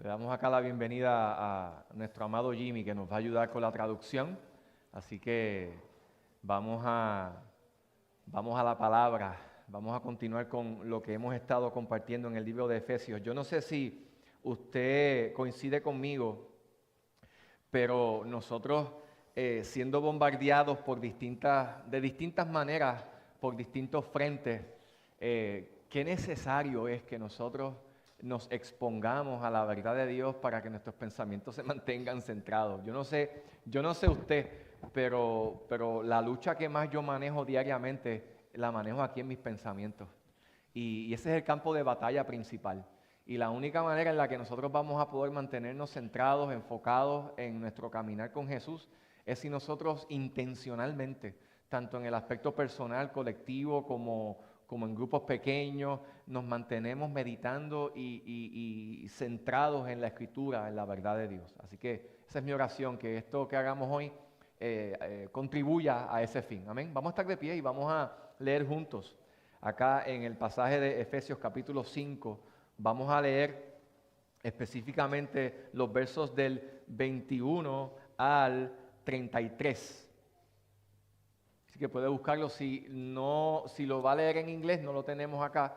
Le damos acá la bienvenida a nuestro amado Jimmy, que nos va a ayudar con la traducción. Así que vamos a la palabra, vamos a continuar con lo que hemos estado compartiendo en el libro de Efesios. Yo no sé si usted coincide conmigo, pero nosotros siendo bombardeados de distintas maneras, por distintos frentes, qué necesario es que nosotros nos expongamos a la verdad de Dios para que nuestros pensamientos se mantengan centrados. Yo no sé usted, pero la lucha que más yo manejo diariamente, la manejo aquí en mis pensamientos. Y ese es el campo de batalla principal. Y la única manera en la que nosotros vamos a poder mantenernos centrados, enfocados en nuestro caminar con Jesús, es si nosotros intencionalmente, tanto en el aspecto personal, colectivo, como en grupos pequeños, nos mantenemos meditando y centrados en la Escritura, en la verdad de Dios. Así que esa es mi oración, que esto que hagamos hoy contribuya a ese fin. Amén. Vamos a estar de pie y vamos a leer juntos. Acá en el pasaje de Efesios capítulo 5, vamos a leer específicamente los versos del 21 al 33. Así que puede buscarlo. Si lo va a leer en inglés, no lo tenemos acá.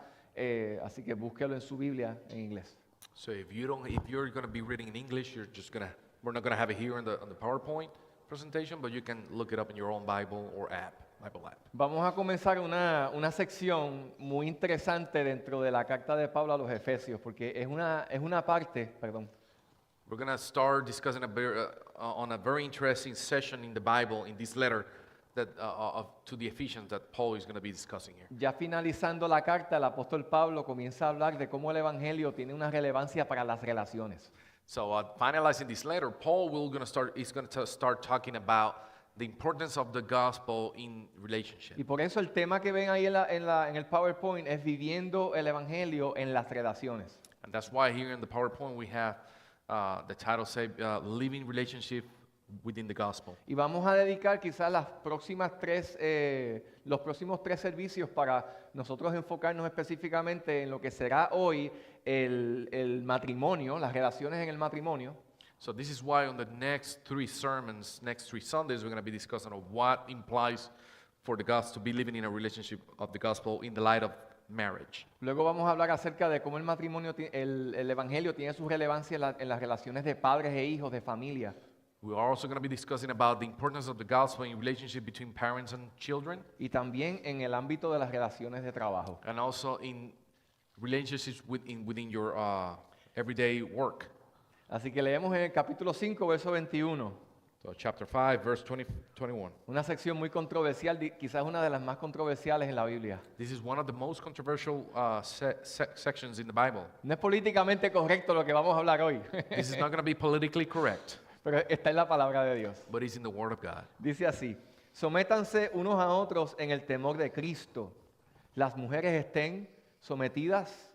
Así que búsquelo en su Biblia en inglés. So if you're going to be reading in English, we're not going to have it here on the PowerPoint presentation, but you can look it up in your own Bible or Bible app. Vamos a comenzar una sección muy interesante dentro de la carta de Pablo a los Efesios, porque es una parte, perdón. We're going to start discussing on a very interesting session in the Bible, in this letter to the Ephesians that Paul is going to be discussing here. Ya finalizando la carta, el apóstol Pablo comienza a hablar de cómo el evangelio tiene una relevancia para las relaciones. So finalizing this letter, Paul is going to start talking about the importance of the gospel in relationship. Y por eso el tema que ven ahí en el PowerPoint es viviendo el evangelio en las relaciones. And that's why here in the PowerPoint we have the title say living relationship within the gospel. Y vamos a dedicar quizás los próximos 3 servicios para nosotros enfocarnos específicamente en lo que será hoy el matrimonio, las relaciones en el matrimonio. So this is why on the next 3 Sundays, we're going to be discussing of what implies for the gospel to be living in a relationship of the gospel in the light of marriage. Luego vamos a hablar acerca de cómo el matrimonio, el evangelio tiene su relevancia en las relaciones de padres e hijos, de familia. We are also going to be discussing about the importance of the gospel in relationship between parents and children, Y también en el ámbito de las relaciones de trabajo. and also in relationships within your everyday work. Así que leemos en el capítulo 5, verso 21. So chapter 5, verse 21. Una sección muy controversial, quizás una de las más controversiales en la Biblia. This is one of the most controversial sections in the Bible. No es políticamente correcto lo que vamos a hablar hoy, This is not going to be politically correct, pero está en la palabra de Dios. but it's in the Word of God. Dice así: sométanse unos a otros en el temor de Cristo. Las mujeres estén sometidas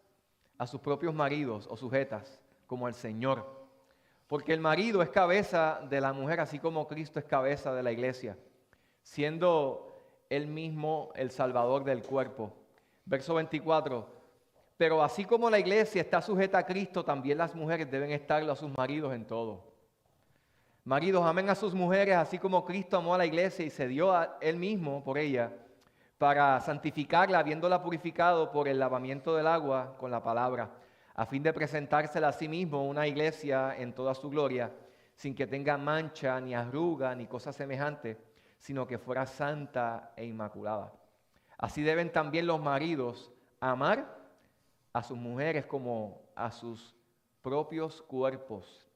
a sus propios maridos o sujetas como al Señor. Porque el marido es cabeza de la mujer, así como Cristo es cabeza de la iglesia, siendo él mismo el salvador del cuerpo. Verso 24. Pero así como la iglesia está sujeta a Cristo, también las mujeres deben estarlo a sus maridos en todo. Maridos, amen a sus mujeres, así como Cristo amó a la iglesia y se dio a él mismo por ella, para santificarla, habiéndola purificado por el lavamiento del agua con la palabra, a fin de presentársela a sí mismo una iglesia en toda su gloria, sin que tenga mancha, ni arruga, ni cosa semejante, sino que fuera santa e inmaculada. Así deben también los maridos amar a sus mujeres como a sus propios cuerpos.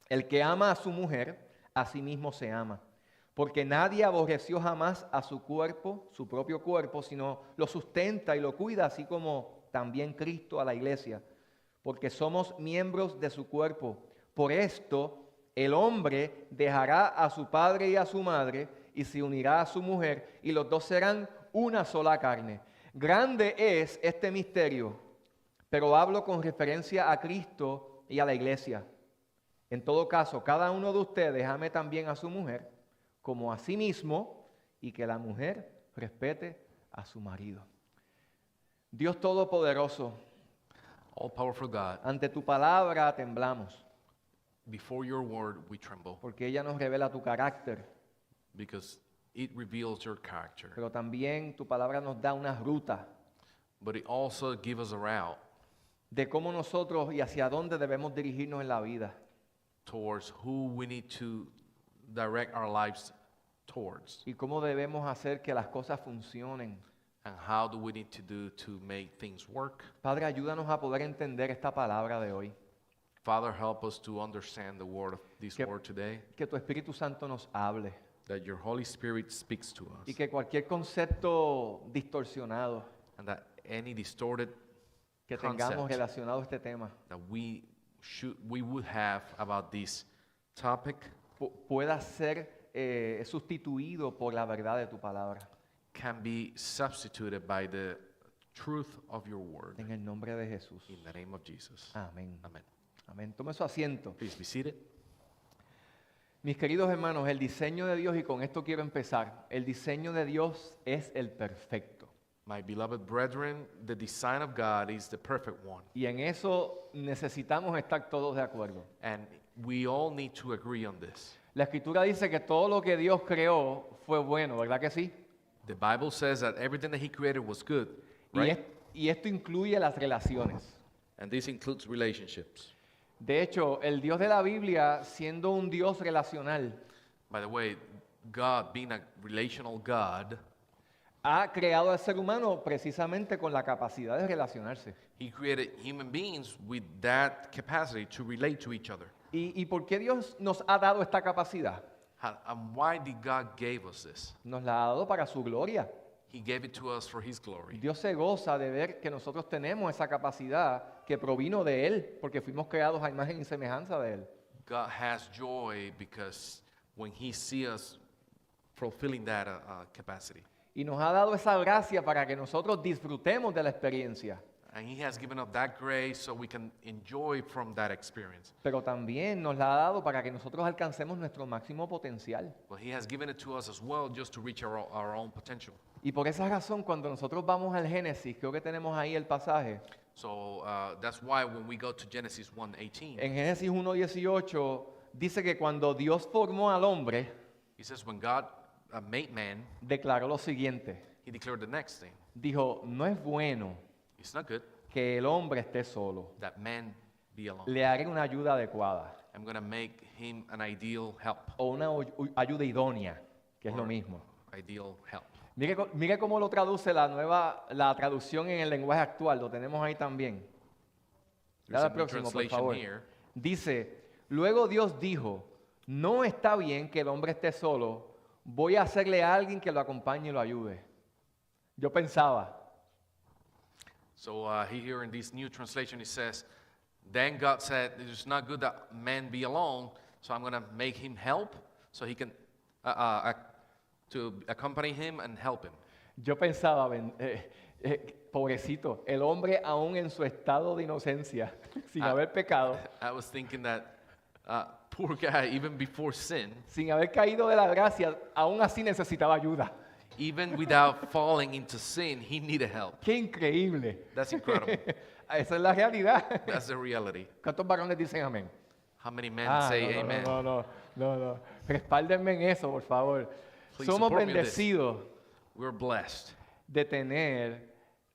El que ama a su mujer, a sí mismo se ama. Porque nadie aborreció jamás a su cuerpo, su propio cuerpo, sino lo sustenta y lo cuida, así como también Cristo a la iglesia. Porque somos miembros de su cuerpo. Por esto, el hombre dejará a su padre y a su madre y se unirá a su mujer, y los dos serán una sola carne. Grande es este misterio, pero hablo con referencia a Cristo y a la iglesia. En todo caso, cada uno de ustedes ame también a su mujer como a sí mismo, y que la mujer respete a su marido. Dios Todopoderoso, All-powerful God, ante tu palabra temblamos, before your word we tremble, porque ella nos revela tu carácter, because it reveals your character. pero también tu palabra nos da una ruta But it also gives us a route de cómo nosotros y hacia dónde debemos dirigirnos en la vida. towards who we need to direct our lives towards, Y cómo debemos hacer que las cosas funcionen. and how do we need to do to make things work. Padre, ayúdanos a poder entender esta palabra de hoy. Father, help us to understand the word of this Que- word today, Que tu Espíritu Santo nos hable. that your Holy Spirit speaks to us, Y que cualquier concepto distorsionado and that any distorted que tengamos concept relacionado a este tema that we would have about this topic pueda ser sustituido por la verdad de tu palabra. can be substituted by the truth of your word. En el nombre de Jesús. In the name of Jesus. Amén. Amen. Amén. Tome su asiento. Please be seated. Mis queridos hermanos, el diseño de Dios, y con esto quiero empezar, el diseño de Dios es el perfecto. My beloved brethren, the design of God is the perfect one, Y en eso necesitamos estar todos de acuerdo. and we all need to agree on this. La Escritura dice que todo lo que Dios creó fue bueno, ¿verdad que sí? The Bible says that everything that He created was good, Y, right? y esto incluye las relaciones. And this includes relationships. De hecho, el Dios de la Biblia, siendo un Dios relacional, By the way, God, being a relational God, ha creado al ser humano precisamente con la capacidad de relacionarse. He created human beings with that capacity to relate to each other. ¿Y por qué Dios nos ha dado esta capacidad? And why did God give us this? Nos la ha dado para su gloria. He gave it to us for His glory. Dios se goza de ver que nosotros tenemos esa capacidad que provino de Él, porque fuimos creados a imagen y semejanza de Él. God has joy because when He sees us fulfilling that capacity. Y nos ha dado esa gracia para que nosotros disfrutemos de la experiencia. And He has given us that grace so we can enjoy from that experience. Pero también nos la ha dado para que nosotros alcancemos nuestro máximo potencial. But He has given it to us as well just to reach our own potential. Y por esa razón, cuando nosotros vamos al Génesis, creo que tenemos ahí el pasaje. So that's why when we go to Genesis 1:18, En Génesis 1:18 dice que cuando Dios formó al hombre, He says when God made man, declaró lo siguiente. He declared the next thing. Dijo, no es bueno It's not good que el hombre esté solo. that man be alone. Le haré una ayuda adecuada I'm going to make him an ideal help. o una ayuda idónea, que es lo Or mismo. Ideal help. Mire cómo lo traduce la traducción en el lenguaje actual, lo tenemos ahí también. There's Dale a al new próximo, por translation favor. here. Dice, luego Dios dijo, no está bien que el hombre esté solo, voy a hacerle a alguien que lo acompañe y lo ayude. Yo pensaba, So here in this new translation, it says, then God said, it's not good that man be alone, so I'm going to make him help so he can to accompany him and help him. yo pensaba, pobrecito, el hombre aún en su estado de inocencia, sin haber pecado, I was thinking that poor guy, even before sin, sin haber caído de la gracia, aún así necesitaba ayuda. even without falling into sin, he needed help. ¡Qué increíble! That's incredible. Esa es la realidad. That's the reality. ¿Cuántos varones dicen amén? How many men Ah, say no, no, amen? no. Respáldenme en eso, por favor. Please Somos support me in this. bendecidos We're blessed de tener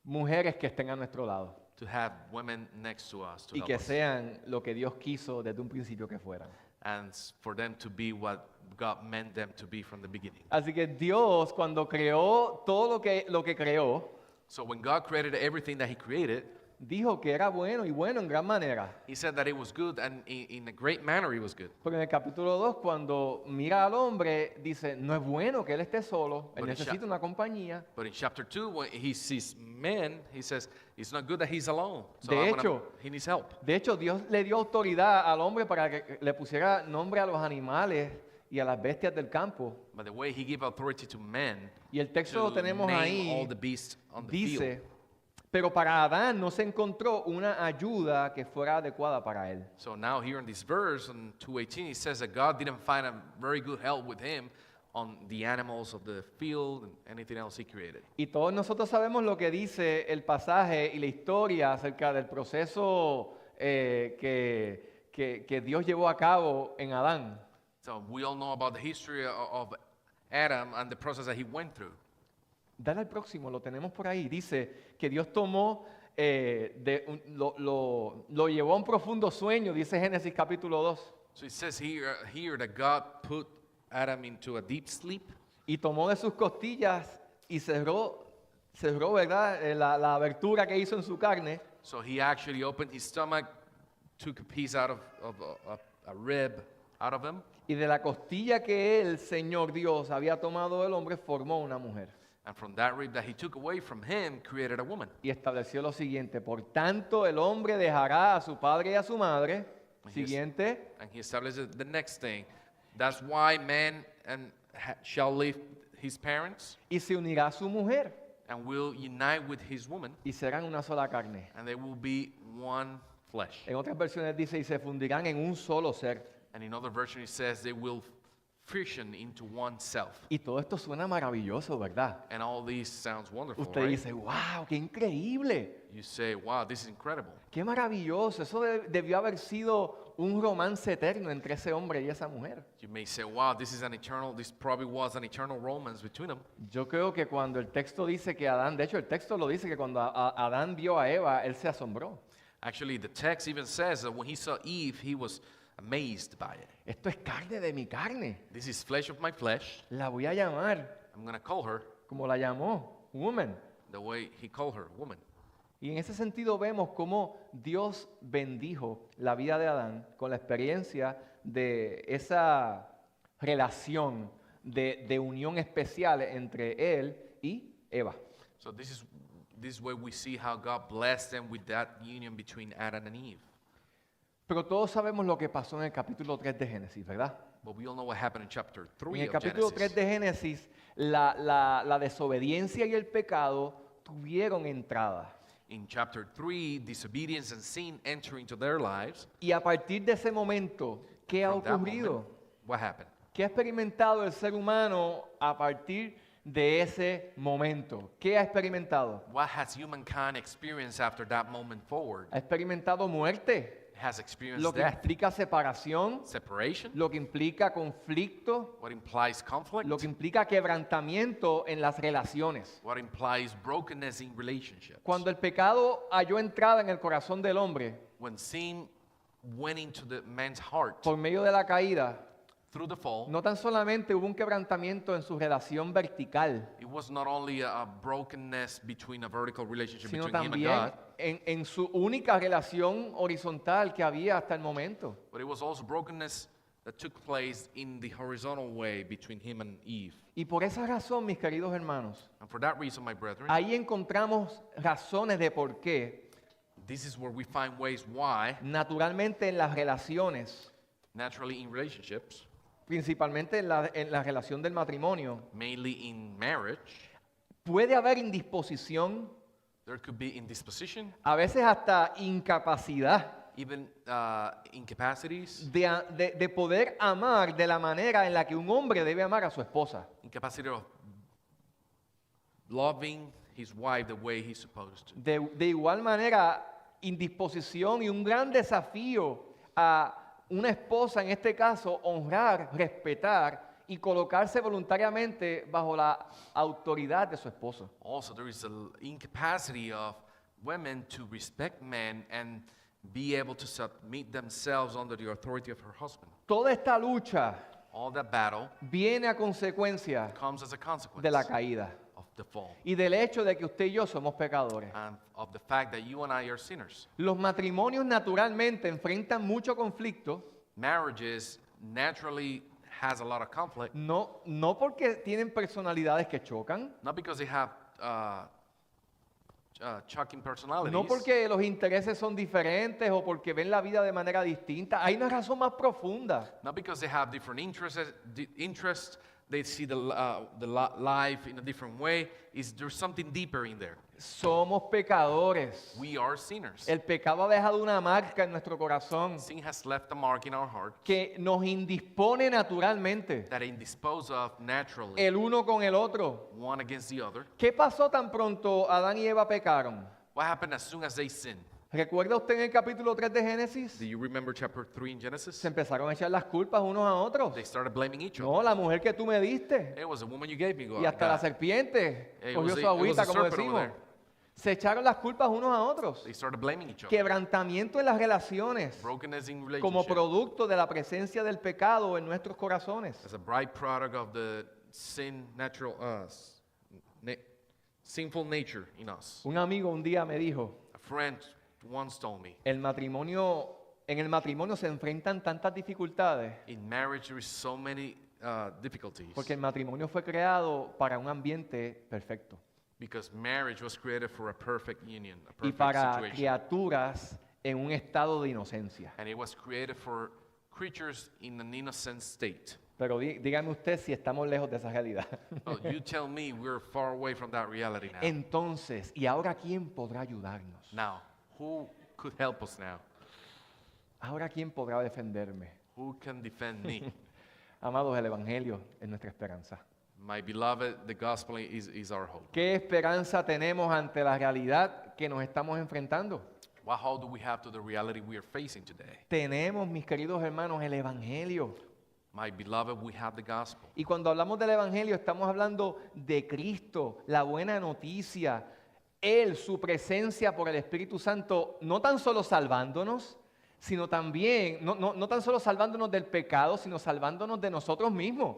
mujeres que estén a nuestro lado to have women next to us to y help que us, sean lo que Dios quiso desde un principio que fueran. and for them to be what God meant them to be from the beginning. Así que Dios, cuando creó todo lo que creó, So when God created everything that He created, dijo que era bueno y bueno en gran manera. He said that it was good, and in a great manner it was good. Porque en el capítulo 2, cuando mira al hombre, dice, no es bueno que él esté solo, él But in necesita una compañía. But in chapter 2, when He sees men, He says it's not good that he's alone. So De hecho, he needs help. De hecho, Dios le dio autoridad al hombre para que le pusiera nombre a los animales y a las bestias del campo. But the way He gave authority to men Y el texto to lo tenemos name ahí, all the beasts on the field. dice, pero para Adán no se encontró una ayuda que fuera adecuada para él. So now here in this verse, in 2:18, it says that God didn't find a very good help with him on the animals of the field and anything else he created. Y todos nosotros sabemos lo que dice el pasaje y la historia acerca del proceso que Dios llevó a cabo en Adán. So we all know about the history of Adam and the process that he went through. Dale al próximo, lo tenemos por ahí. Dice que Dios tomó, lo llevó a un profundo sueño, dice Génesis capítulo 2. So it says here that God put Adam into a deep sleep, Y tomó de sus costillas y cerró, ¿verdad? La abertura que hizo en su carne. so he actually opened his stomach, took a piece out of a rib out of him, Y de la costilla que el Señor Dios había tomado del hombre, formó una mujer. and from that rib that he took away from him, created a woman. Y estableció lo siguiente: por tanto, el hombre dejará a su padre y a su madre. Yes. Siguiente. And he established the next thing. That's why man shall leave his parents Y se unirá a su mujer. and will unite with his woman, Y serán una sola carne. and they will be one flesh. En otras versiones dice: y se fundirán en un solo ser. And in other version it says they will fusion into one self. Y todo esto suena maravilloso, ¿verdad? And all these sounds wonderful, Usted right? dice: wow, qué increíble. You say, wow, this is incredible. Qué maravilloso. Eso debió haber sido un romance eterno entre ese hombre y esa mujer. You may say, wow, this probably was an eternal romance between them. Yo creo que cuando el texto dice que Adán, de hecho el texto lo dice que cuando Adán vio a Eva, él se asombró. Actually, the text even says that when he saw Eve, he was amazed by it. Esto es carne de mi carne. This is flesh of my flesh. La voy a llamar I'm going to call her como la llamó, woman. the way he called her, woman. Y en ese sentido vemos cómo Dios bendijo la vida de Adán con la experiencia de esa relación de unión especial entre él y Eva. So this is where we see how God blessed them with that union between Adam and Eve. Pero todos sabemos lo que pasó en el capítulo 3 de Génesis, ¿verdad? But we all know what happened in chapter 3 En el of capítulo 3 Genesis. de Génesis, la desobediencia y el pecado tuvieron entrada. In chapter 3, disobedience and sin enter into their lives. Y a partir de ese momento, ¿qué ha From that ocurrido? moment, what happened? ¿Qué ha experimentado el ser humano a partir de ese momento? ¿Qué ha experimentado? What has humankind experienced after that moment forward? Ha experimentado muerte, It has experienced lo que death, implica separación, separation, lo que implica conflicto, what implies conflict, lo que implica quebrantamiento en las relaciones. what implies brokenness in relationships. Cuando el pecado halló entrada en el corazón del hombre When sin went into the man's heart por medio de la caída, through the fall, no tan solamente hubo un quebrantamiento en su relación vertical, it was not only a brokenness between a vertical relationship sino between him and también God, en su única relación horizontal que había hasta el momento. but it was also brokenness that took place in the horizontal way between him and Eve. Y por esa razón, mis queridos hermanos, And for that reason, my brethren, ahí encontramos razones de por qué, this is where we find ways why, naturalmente en las relaciones, naturally in relationships, principalmente en la relación del matrimonio, mainly in marriage, puede haber indisposición, there could be indisposition, a veces hasta incapacidad even incapacities, de poder amar de la manera en la que un hombre debe amar a su esposa. incapacity of loving his wife the way he's supposed to. De igual manera, indisposición y un gran desafío a una esposa, en este caso, honrar, respetar y colocarse voluntariamente bajo la autoridad de su esposo. Also, there is an incapacity of women to respect men and be able to submit themselves under the authority of her husband. Toda esta lucha All that battle viene a consecuencia comes as a consequence de la caída of the fall y del hecho de que usted y yo somos pecadores. and of the fact that you and I are sinners. Los matrimonios naturalmente enfrentan mucho conflicto, Marriages naturally has a lot of conflict, no porque tienen personalidades que chocan, not because they have shocking personalities, no porque los intereses son diferentes o porque ven la vida de manera distinta. Hay una razón más profunda. not because they have different interests, they see life in a different way. There's something deeper in there. Somos pecadores. We are sinners. El pecado ha dejado una marca en nuestro corazón Sin has left a mark in our heart que nos indispone naturalmente that it dispose of naturally, el uno con el otro. one against the other. ¿Qué pasó tan pronto Adán y Eva pecaron? What happened as soon as they sinned? ¿Recuerda usted en el capítulo 3 de Génesis? Do you remember chapter 3 in Genesis? Se empezaron a echar las culpas unos a otros. They started blaming each other. No, la mujer que tú me diste. It was a woman you gave me, God. Y hasta la serpiente It cogió was su a agüita, como serpent over decimos. there. Se echaron las culpas unos a otros. They started blaming each other. Quebrantamiento en las relaciones Brokenness in como relationship producto de la presencia del pecado en nuestros corazones. as a byproduct of the sinful nature in us. Un amigo un día me dijo, A friend once told me, en el matrimonio se enfrentan tantas dificultades in marriage there is so many difficulties porque el matrimonio fue creado para un ambiente perfecto because marriage was created for a perfect union, a y perfect para situation. criaturas en un estado de inocencia. And it was created for creatures in an innocent state. Pero dígame usted si estamos lejos de esa realidad. Oh, you tell me we're far away from that reality now. Entonces, ¿y ahora quién podrá ayudarnos? Now, who could help us now? ¿Ahora quién podrá defenderme? Who can defend me? Amados, el Evangelio es nuestra esperanza. My beloved, the gospel is our hope. ¿Qué esperanza tenemos ante la realidad que nos estamos enfrentando? What hope do we have to the reality we are facing today? Tenemos, mis queridos hermanos, el Evangelio. My beloved, we have the gospel. Y cuando hablamos del Evangelio estamos hablando de Cristo, la buena noticia, Él, su presencia por el Espíritu Santo, no tan solo salvándonos, sino también, no tan solo salvándonos del pecado, sino salvándonos de nosotros mismos.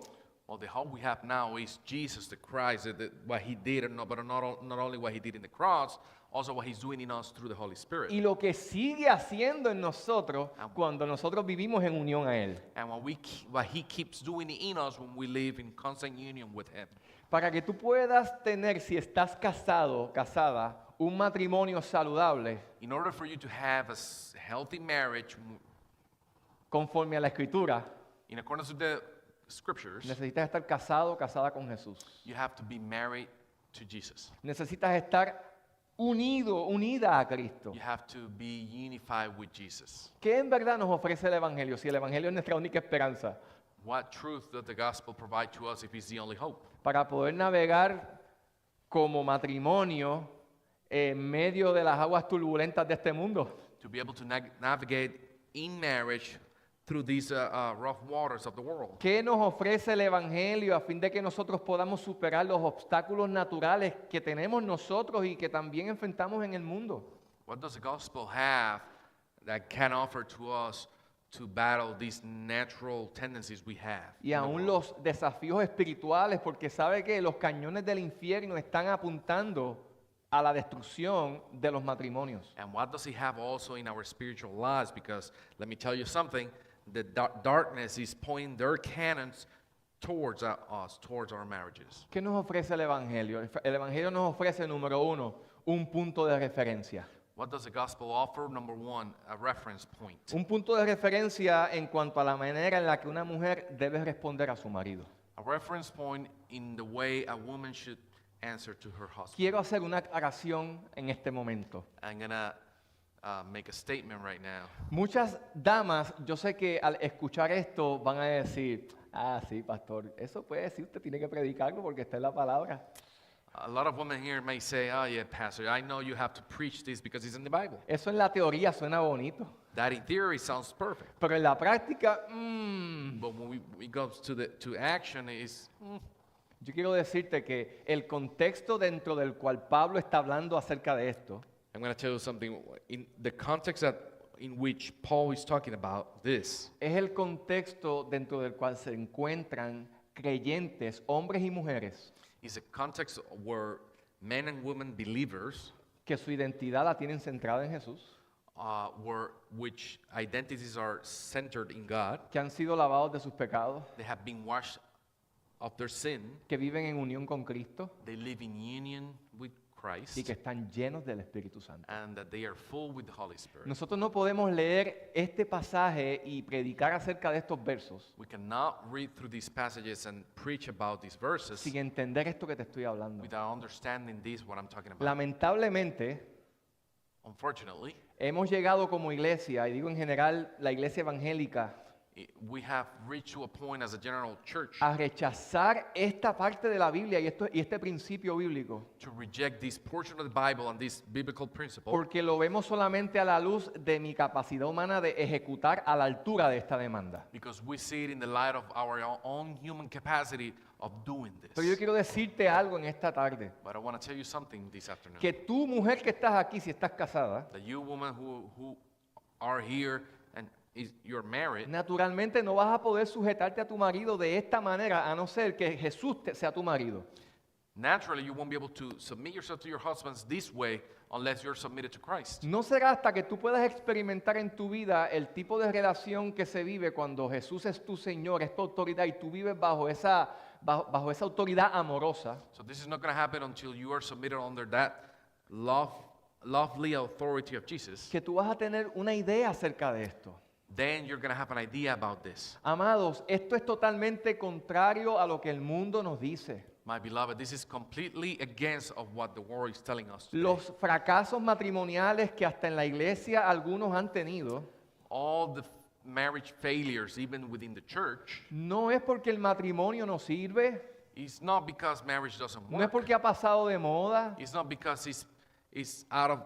Well, the hope we have now is Jesus the Christ, what he did, but not only what he did in the cross, also what he's doing in us through the Holy Spirit. Y lo que sigue haciendo en nosotros cuando nosotros vivimos en unión a Él. And what he keeps doing in us when we live in constant union with him. Para que tú puedas tener, si estás casado, casada, un matrimonio saludable, In order for you to have a healthy marriage conforme a la Escritura, in accordance with the scriptures, necesitas estar casado o casada con Jesús. you have to be married to Jesus. Necesitas estar unido, unida a Cristo. You have to be unified with Jesus. ¿Qué en verdad nos ofrece el Evangelio? Si el Evangelio es nuestra única esperanza What truth does the gospel provide to us if it's the only hope? para poder navegar como matrimonio en medio de las aguas turbulentas de este mundo. To be able to navigate in marriage through these rough waters of the world. ¿Qué nos ofrece el Evangelio a fin de que nosotros podamos superar los obstáculos naturales que tenemos nosotros y que también enfrentamos en el mundo? What does the gospel have that can offer to us to battle these natural tendencies we have? Y in the aún world? los desafíos espirituales, porque sabe que los cañones del infierno están apuntando a la destrucción de los matrimonios. And what does he have also in our spiritual lives? Because let me tell you something, the darkness is pointing their cannons towards us, towards our marriages. ¿Qué nos ofrece el Evangelio? El Evangelio nos ofrece, número uno, un punto de referencia. What does the gospel offer? Number one, a reference point. Un punto de referencia en cuanto a la manera en la que una mujer debe responder a su marido. A reference point in the way a woman should answer to her husband. Quiero hacer una aclaración en este momento. I'm going to make a statement right now. Muchas damas, yo sé que al escuchar esto van a decir, ah, sí, pastor, eso puede decir, usted tiene que predicarlo porque está en la palabra. A lot of women here may say, oh yeah, pastor, I know you have to preach this because it's in the Bible. Eso en la teoría suena bonito, That in theory sounds perfect. pero en la práctica, But when we go to action is yo quiero decirte que el contexto dentro del cual Pablo está hablando acerca de esto I'm going to tell you something. In the context in which Paul is talking about this es el contexto dentro del cual se encuentran creyentes, hombres y mujeres, is a context where men and women believers, que su identidad la tienen centrada en Jesús, which identities are centered in God, que han sido lavados de sus pecados, they have been washed of their sin, que viven en unión con Cristo, they live in union with Christ y que están llenos del Espíritu Santo. and that they are full with the Holy Spirit. Nosotros no podemos leer este pasaje y predicar acerca de estos versos We cannot read through these passages and preach about these verses sin entender esto que te estoy hablando. without understanding this, what I'm talking about. Lamentablemente, Unfortunately, hemos llegado como iglesia, y digo en general la iglesia evangélica, we have reached to a point as a general church a rechazar esta parte de la Biblia y este principio bíblico, to reject this portion of the Bible and this biblical principle porque lo vemos solamente a la luz de mi capacidad humana de ejecutar a la altura de esta demanda. because we see it in the light of our own human capacity of doing Pero yo this. quiero decirte algo en esta tarde, But I want to tell you something this afternoon. que tú mujer que estás aquí, si estás casada, That you women who are here and you're married, naturalmente no vas a poder sujetarte a tu marido de esta manera, a no ser que Jesús sea tu marido. naturally you won't be able to submit yourself to your husbands this way unless you're submitted to Christ. No será hasta que tú puedas experimentar en tu vida el tipo de relación que se vive cuando Jesús es tu Señor, es tu autoridad y tú vives bajo esa autoridad amorosa, So this is not going to happen until you are submitted under that lovely authority of Jesus. que tú vas a tener una idea acerca de esto. Then you're going to have an idea about this. Amados, esto es totalmente contrario a lo que el mundo nos dice. My beloved, this is completely against of what the world is telling us today. Los fracasos matrimoniales que hasta en la iglesia algunos han tenido, All the marriage failures, even within the church, no es porque el matrimonio no sirve, it's not because marriage doesn't no es work. porque ha pasado de moda, It's not because it's out of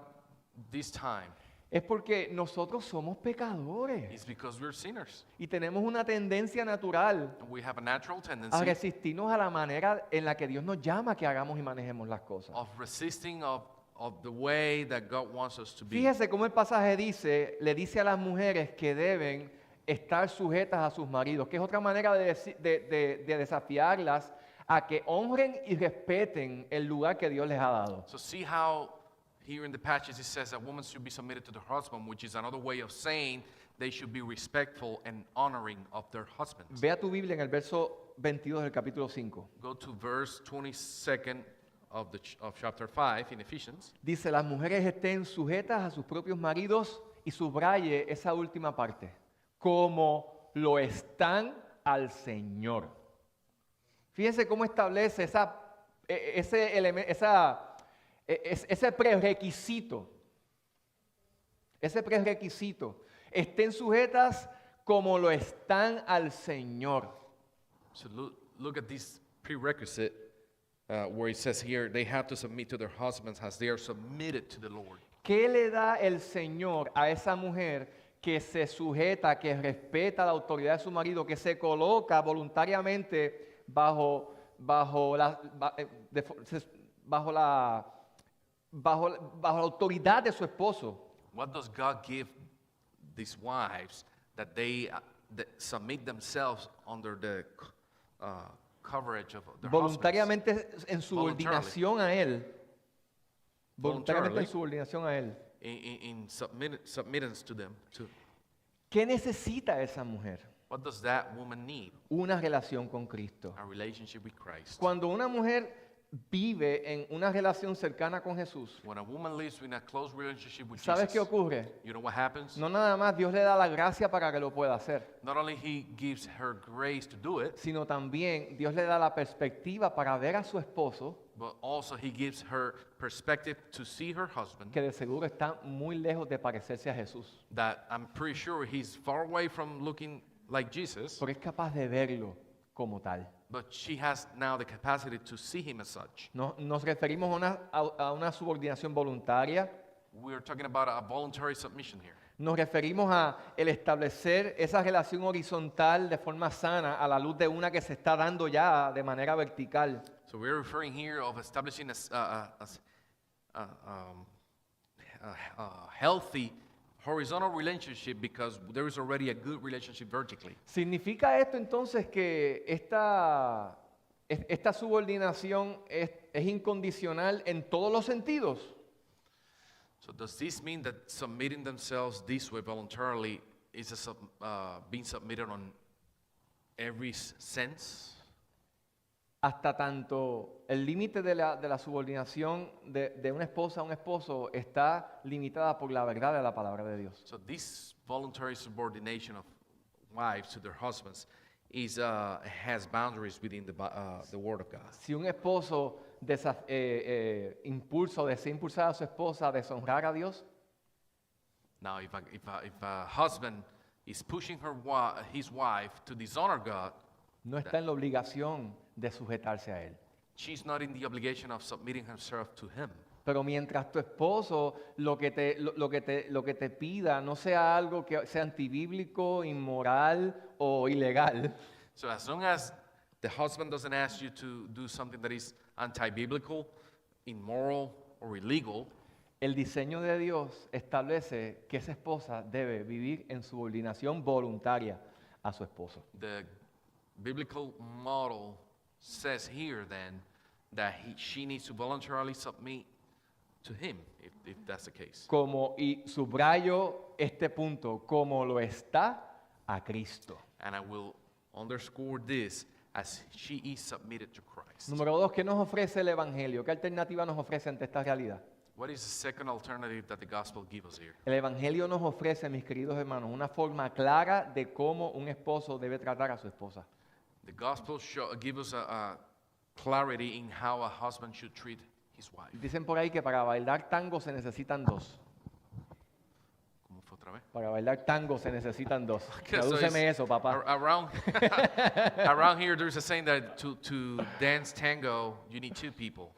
this time. es porque nosotros somos pecadores It's because we're sinners. y tenemos una tendencia natural And we have a natural a tendency resistirnos a la manera en la que Dios nos llama que hagamos y manejemos las cosas. of resisting of the way that God wants us to be. Fíjese cómo el pasaje le dice a las mujeres que deben estar sujetas a sus maridos, que es otra manera de desafiarlas a que honren y respeten el lugar que Dios les ha dado. So see how here in the passage it says that women should be submitted to their husband, which is another way of saying they should be respectful and honoring of their husbands. Vea tu Biblia en el verso 22 del capítulo 5. Go to verse 22nd of chapter 5 in Ephesians. Dice, las mujeres estén sujetas a sus propios maridos y subraye esa última parte, como lo están al Señor. Fíjense cómo establece ese prerequisito. Ese prerequisito. Estén sujetas como lo están al Señor. So look at this prerequisite where it says here they have to submit to their husbands as they are submitted to the Lord. ¿Qué le da el Señor a esa mujer que se sujeta, que respeta la autoridad de su marido, que se coloca voluntariamente bajo la autoridad de su esposo? What does God give these wives that they that submit themselves under the coverage of their husbands? Voluntariamente en subordinación a Él. Voluntariamente en Voluntarily. subordinación a Él. In submittance to them. ¿Qué necesita esa mujer? What does that woman need? Una relación con Cristo. A relationship with Christ. Cuando una mujer vive en una relación cercana con Jesús, When a woman lives in a close relationship with ¿sabes qué Jesus, ocurre? you know what happens? No nada más Dios le da la gracia para que lo pueda hacer, Not only He gives her grace to do it, sino también Dios le da la perspectiva para ver a su esposo, but also He gives her perspective to see her husband, que de seguro está muy lejos de parecerse a Jesús, that I'm pretty sure he's far away from looking like Jesus, porque es capaz de verlo como tal. but she has now the capacity to see him as such. Nos referimos a una subordinación voluntaria, We're talking about a voluntary submission here. nos referimos a el establecer esa relación horizontal de forma sana a la luz de una que se está dando ya de manera vertical. So we're referring here of establishing a healthy horizontal relationship because there is already a good relationship vertically. ¿Significa esto entonces que esta subordinación es incondicional en todos los sentidos? So does this mean that submitting themselves this way voluntarily is being submitted on every sense? hasta tanto el límite de la subordinación de una esposa a un esposo está limitada por la verdad de la palabra de Dios. So this voluntary subordination of wives to their husbands has boundaries within the Word of God. Si un esposo desea impulsar a su esposa a deshonrar a Dios, Now, if a husband is pushing his wife to dishonor God, no está en la obligación de sujetarse a él. she's not in the obligation of submitting herself to him. Pero mientras tu esposo lo que te pida no sea algo que sea antibíblico, inmoral o ilegal, So as long as the husband doesn't ask you to do something that is anti-biblical, immoral, or illegal, el diseño de Dios establece que esa esposa debe vivir en subordinación voluntaria a su esposo. the biblical model says here then that she needs to voluntarily submit to him, if that's the case. Y subrayo este punto, como lo está a Cristo. And I will underscore this as she is submitted to Christ. Número 2, ¿qué nos ofrece el Evangelio? ¿Qué alternativa nos ofrece ante esta realidad? What is the second alternative that the gospel gives us here? El Evangelio nos ofrece, mis queridos hermanos, una forma clara de cómo un esposo debe tratar a su esposa. The gospel gives us a clarity in how a husband should treat his wife. Dicen por ahí que para bailar tango se necesitan dos. ¿Cómo fue otra vez? Para bailar tango se necesitan dos. Okay, so Tradúceme it's eso, papá. around here, there's a saying that to dance tango, you need two people.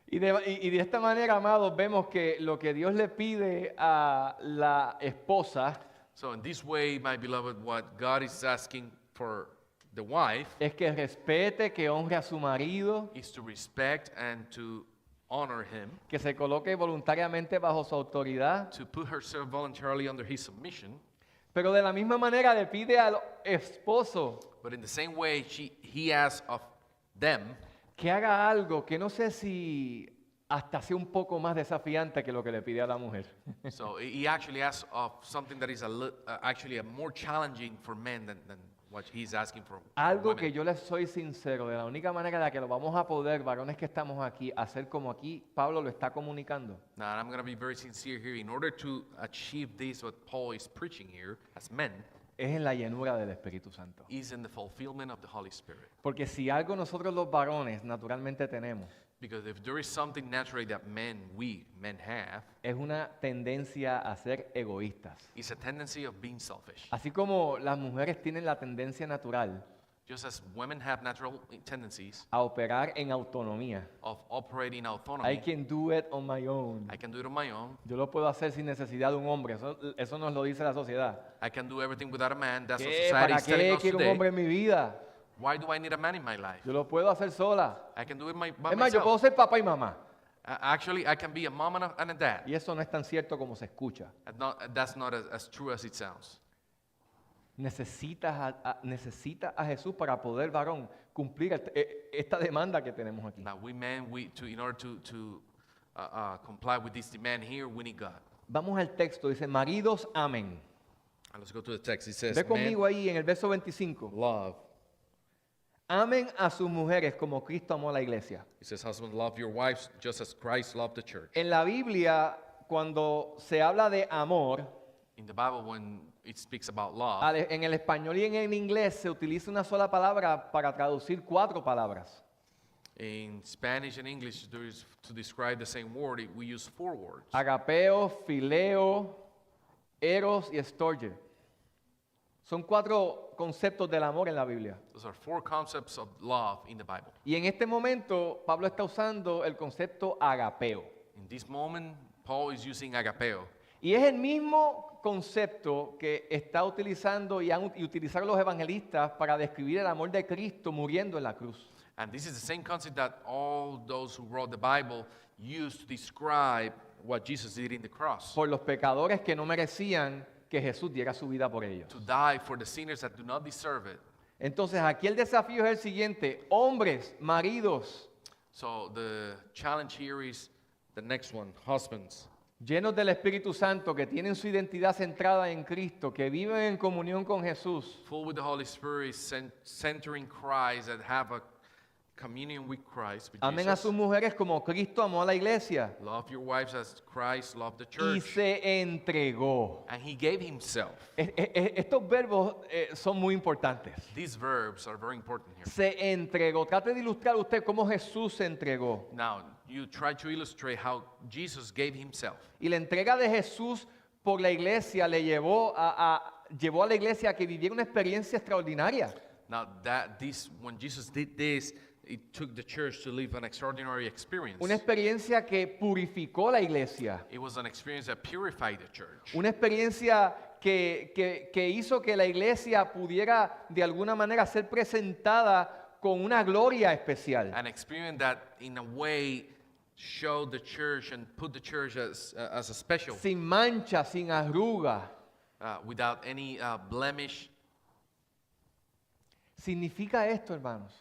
Y de esta manera, amados, vemos que lo que Dios le pide a la esposa So in this way, my beloved, what God is asking for the wife es que respete, que honre a su marido, is to respect and to honor him, que se coloque voluntariamente bajo su autoridad, to put herself voluntarily under his submission. pero de la misma manera le pide al esposo But in the same way, he asks of them que haga algo que no sé si hasta sea un poco más desafiante que lo que le pide a la mujer. So he actually asks of something that is actually more challenging for men than what he's asking for Algo women. que yo les soy sincero, de la única manera en la que lo vamos a poder, varones que estamos aquí, hacer como aquí Pablo lo está comunicando, Now, and I'm going to be very sincere here. In order to achieve this, what Paul is preaching here as men, es en la llenura del Espíritu Santo. is in the fulfillment of the Holy Spirit. Porque si algo nosotros los varones naturalmente tenemos, Because if there is something naturally that we men have, es una tendencia a ser egoístas. it's a tendency of being selfish. Así como las mujeres tienen la tendencia natural Just as women have natural tendencies a operar en autonomía. of operating I autonomy, can do it on my own. I can do it on my own. Yo lo puedo hacer sin necesidad de un hombre. Eso nos lo dice la sociedad. I can do everything without a man. That's what ¿Qué? society ¿Para is telling qué us quiero un today. hombre en mi vida? Why do I need a man in my life? Yo lo puedo hacer sola. I can do it by Es más, yo puedo myself. ser papá y mamá. Actually, I can be a mom and a dad. Y eso no es tan cierto como se escucha. That's not as true as it sounds. Necesitas a Jesús para poder, varón, cumplir esta demanda que tenemos aquí. Now, we men, in order to comply with this demand here, we need God. Vamos al texto, dice, maridos, amen. And let's go to the text. It says, Ve "Men, conmigo ahí en el verso 25. love." Amen a sus mujeres como Cristo amó a la iglesia. It says, "Husband, love your wives just as Christ loved the church." En la Biblia, cuando se habla de amor, In the Bible, when it speaks about love, en el español y en el inglés se utiliza una sola palabra para traducir 4 palabras. in Spanish and English, to describe the same word, we use 4 words. Agapeo, fileo, eros y storge. Son 4 conceptos del amor en la Biblia. Those are 4 concepts of love in the Bible. Y en este momento Pablo está usando el concepto agapeo. In this moment, Paul is using agapeo. Y es el mismo concepto que está utilizando y utilizaron los evangelistas para describir el amor de Cristo muriendo en la cruz. And this is the same concept that all those who wrote the Bible used to describe what Jesus did in the cross. Por los pecadores que no merecían que Jesús diera su vida por ellos. To die for the sinners that do not deserve it. Entonces aquí el desafío es el siguiente. Hombres, maridos, So the challenge here is the next one, husbands, llenos del Espíritu Santo, que tienen su identidad centrada en Cristo, que viven en comunión con Jesús, full with the Holy Spirit, centering Christ, that have a communion with Christ, with Amen a Jesus. sus mujeres como Cristo amó a la iglesia Love your wives as Christ loved the y church. se entregó. And he gave himself. Estos verbos son muy importantes. These verbs are very important here. Se entregó. Trate de ilustrar usted cómo Jesús se entregó. Now, you try to illustrate how Jesus gave himself. Y la entrega de Jesús por la iglesia le llevó llevó a la iglesia a que viviera una experiencia extraordinaria. Now, when Jesus did this, it took the church to live an extraordinary experience. Una experiencia que purificó la iglesia. It was an experience that purified the church. Una experiencia que hizo que la iglesia pudiera de alguna manera ser presentada con una gloria especial. An experience that, in a way, showed the church and put the church as a special, Sin mancha, sin arruga. without any blemish. Significa esto, hermanos,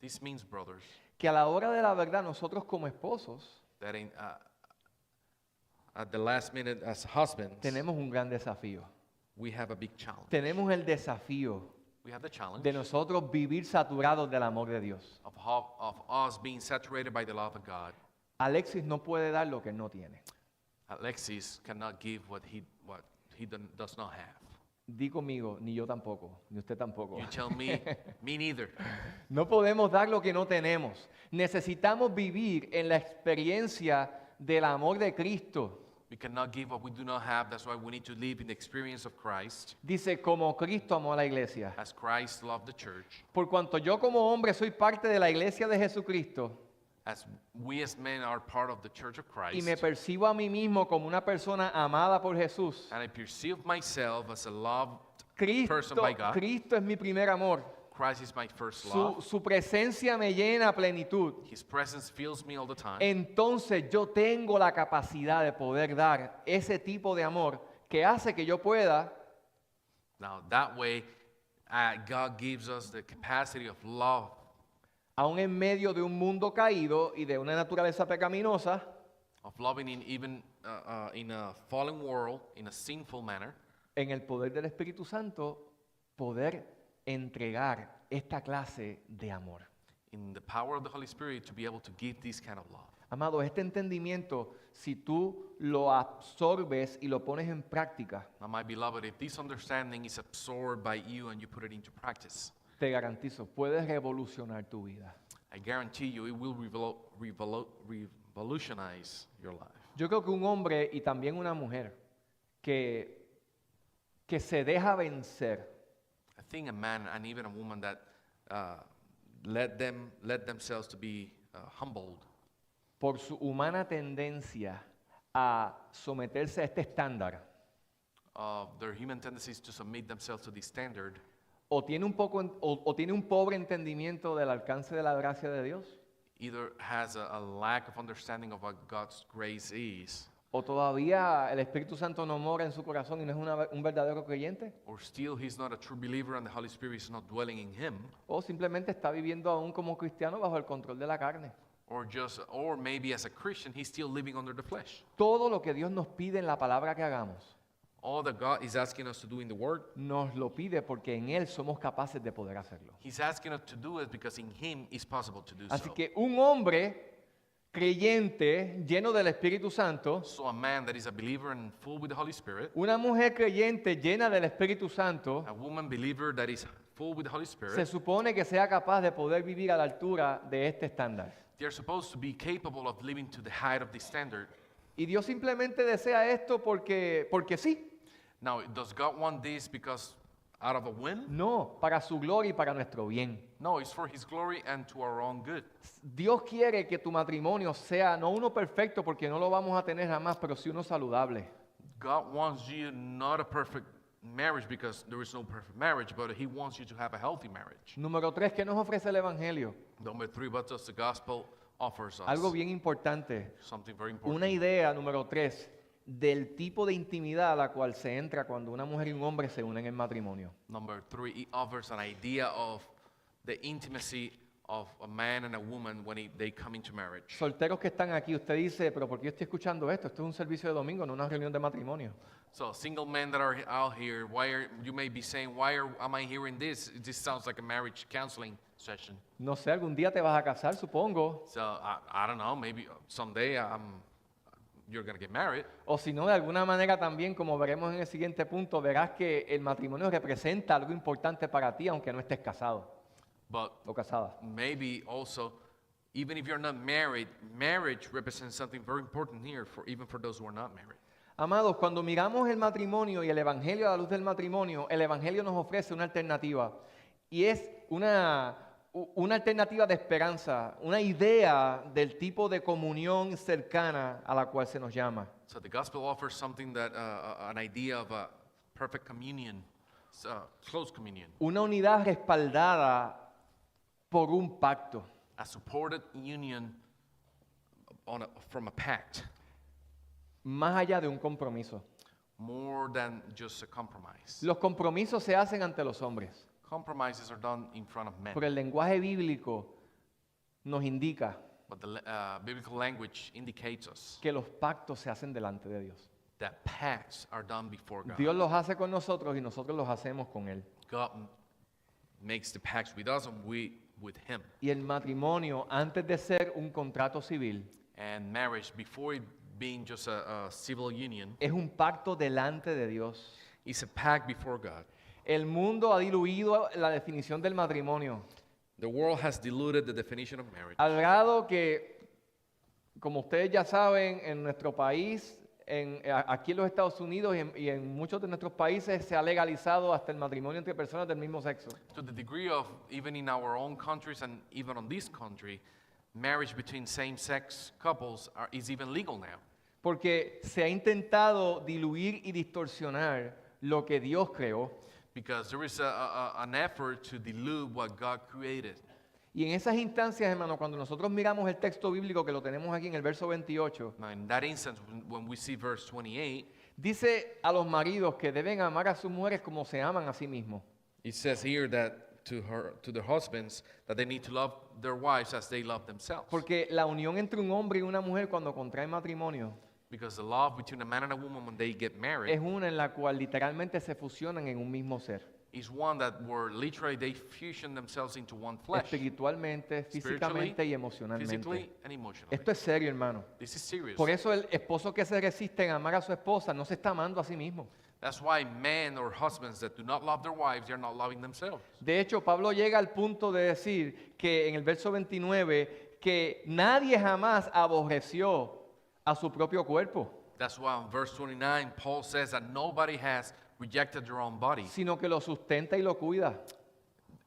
This means, brothers, que a la hora de la verdad nosotros como esposos that at the last minute, as husbands, tenemos un gran desafío. we have a big challenge. Tenemos el desafío We have the challenge de nosotros vivir saturados del amor de Dios. of us being saturated by the love of God. Alexis no puede dar lo que él no tiene. Alexis cannot give what he does not have. Di conmigo, ni yo tampoco, ni usted tampoco. You tell me, me neither. No podemos dar lo que no tenemos. Necesitamos vivir en la experiencia del amor de Cristo. We cannot give what we do not have. That's why we need to live in the experience of Christ, Dice, como Cristo amó a la iglesia. as Christ loved the church. Por cuanto yo como hombre soy parte de la iglesia de Jesucristo As we as men are part of the church of y me Christ, percibo a mí mismo como una persona amada por Jesús, and I perceive myself as a loved Cristo, person by God, Cristo es mi primer amor. Christ is my first love. Su presencia me llena a plenitud. His presence fills me all the time. Entonces yo tengo la capacidad de poder dar ese tipo de amor que hace que yo pueda Now, that way, God gives us the capacity of love, aún en medio de un mundo caído y de una naturaleza pecaminosa, of loving even in a fallen world, in a sinful manner, en el poder del Espíritu Santo, poder entregar esta clase de amor. in the power of the Holy Spirit to be able to give this kind of love. Amado, este entendimiento, si tú lo absorbes y lo pones en práctica, Now, my beloved, if this understanding is absorbed by you and you put it into practice, te garantizo, puedes revolucionar tu vida. I guarantee you it will revolutionize your life. Yo creo que un hombre y también una mujer que se deja vencer I think a man and even a woman that let themselves to be humbled por su humana tendencia a someterse a este estándar, of their human tendencies to submit themselves to this standard, o tiene un pobre entendimiento del alcance de la gracia de Dios, either has a lack of understanding of what God's grace is, o todavía el Espíritu Santo no mora en su corazón y no es un verdadero creyente, or still he's not a true believer and the Holy Spirit is not dwelling in him, o simplemente está viviendo aún como cristiano bajo el control de la carne. or maybe as a Christian he's still living under the flesh. Todo lo que Dios nos pide en la palabra que hagamos, All that God is asking us to do in the Word, nos lo pide porque en Él somos capaces de poder hacerlo. He's asking us to do it because in Him it's possible to do Así so. que un hombre creyente, lleno del Espíritu Santo, So a man that is a believer and full with the Holy Spirit, una mujer creyente llena del Espíritu Santo, a woman believer that is full with the Holy se Spirit, supone que sea capaz de poder vivir a la altura de este estándar. they're supposed to be capable of living to the height of the standard. Y Dios simplemente desea esto porque sí. Now, does God want this because out of a whim? No, para su gloria y para nuestro bien. No, it's for His glory and to our own good. Dios quiere que tu matrimonio sea no uno perfecto porque no lo vamos a tener jamás, pero sí uno saludable. God wants you not a perfect marriage because there is no perfect marriage, but He wants you to have a healthy marriage. Número 3, ¿qué nos ofrece el Evangelio? Number 3, what does the gospel offers us? Algo bien importante. Something very important. Una idea, número 3, del tipo de intimidad a la cual se entra cuando una mujer y un hombre se unen en matrimonio. Number 3, it offers an idea of the intimacy of a man and a woman when they come into marriage. Solteros que están aquí, usted dice, pero ¿por qué yo estoy escuchando esto? Esto es un servicio de domingo, no una reunión de matrimonio. So single men that are out here, you may be saying, am I hearing this? This sounds like a marriage counseling session. No sé, algún día te vas a casar, supongo. So I don't know, maybe someday you're going to get married. O si no, de alguna manera también, como veremos en el siguiente punto, verás que el matrimonio representa algo importante para ti, aunque no estés casado But o casada. maybe also, even if you're not married, marriage represents something very important here, even for those who are not married. Amados, cuando miramos el matrimonio y el evangelio a la luz del matrimonio, el evangelio nos ofrece una alternativa. Y es una alternativa de esperanza, una idea del tipo de comunión cercana a la cual se nos llama. So the gospel offers something that, an idea of a perfect communion, close communion, Una unidad respaldada por un pacto. a supported union from a pact, Más allá de un compromiso. more than just a compromise. Los compromisos se hacen ante los hombres, Compromises are done in front of men, pero el lenguaje bíblico nos indica but the biblical language indicates us que los pactos se hacen delante de Dios. that pacts are done before God. Dios los hace con nosotros y nosotros los hacemos con Él. God makes the pacts with us and we with Him. Y el matrimonio, antes de ser un contrato civil, And marriage, before it being just a civil union, es un pacto delante de Dios. is a pact before God. El mundo ha diluido la definición del matrimonio, The world has diluted the definition of marriage. al grado que, como ustedes ya saben, en nuestro país, aquí en los Estados Unidos y en muchos de nuestros países se ha legalizado hasta el matrimonio entre personas del mismo sexo. To the degree of, even in our own countries and even on this country, marriage between same-sex couples is even legal now. Porque se ha intentado diluir y distorsionar lo que Dios creó. Because there is an effort to dilute what God created. Y en esas instancias, hermano, cuando nosotros miramos el texto bíblico que lo tenemos aquí en el verso 28, Now, in that instance, when we see verse 28, dice a los maridos que deben amar a sus mujeres como se aman a sí mismos. it says here that to their husbands that they need to love their wives as they love themselves. Porque la unión entre un hombre y una mujer cuando contraen matrimonio Because the love between a man and a woman when they get married es una en la cual literalmente se fusionan en un mismo ser. is one that where literally they fusion themselves into one flesh, Espiritualmente, físicamente y emocionalmente. physically and emotionally. Esto es serio, hermano. This is serious. Por eso el esposo que se resiste en amar a su esposa no se está amando a sí mismo. That's why men or husbands that do not love their wives, they're not loving themselves. De hecho, Pablo llega al punto de decir que en el verso 29 que nadie jamás aborreció a su propio cuerpo, That's why in verse 29, Paul says that nobody has rejected their own body. sino que lo sustenta y lo cuida.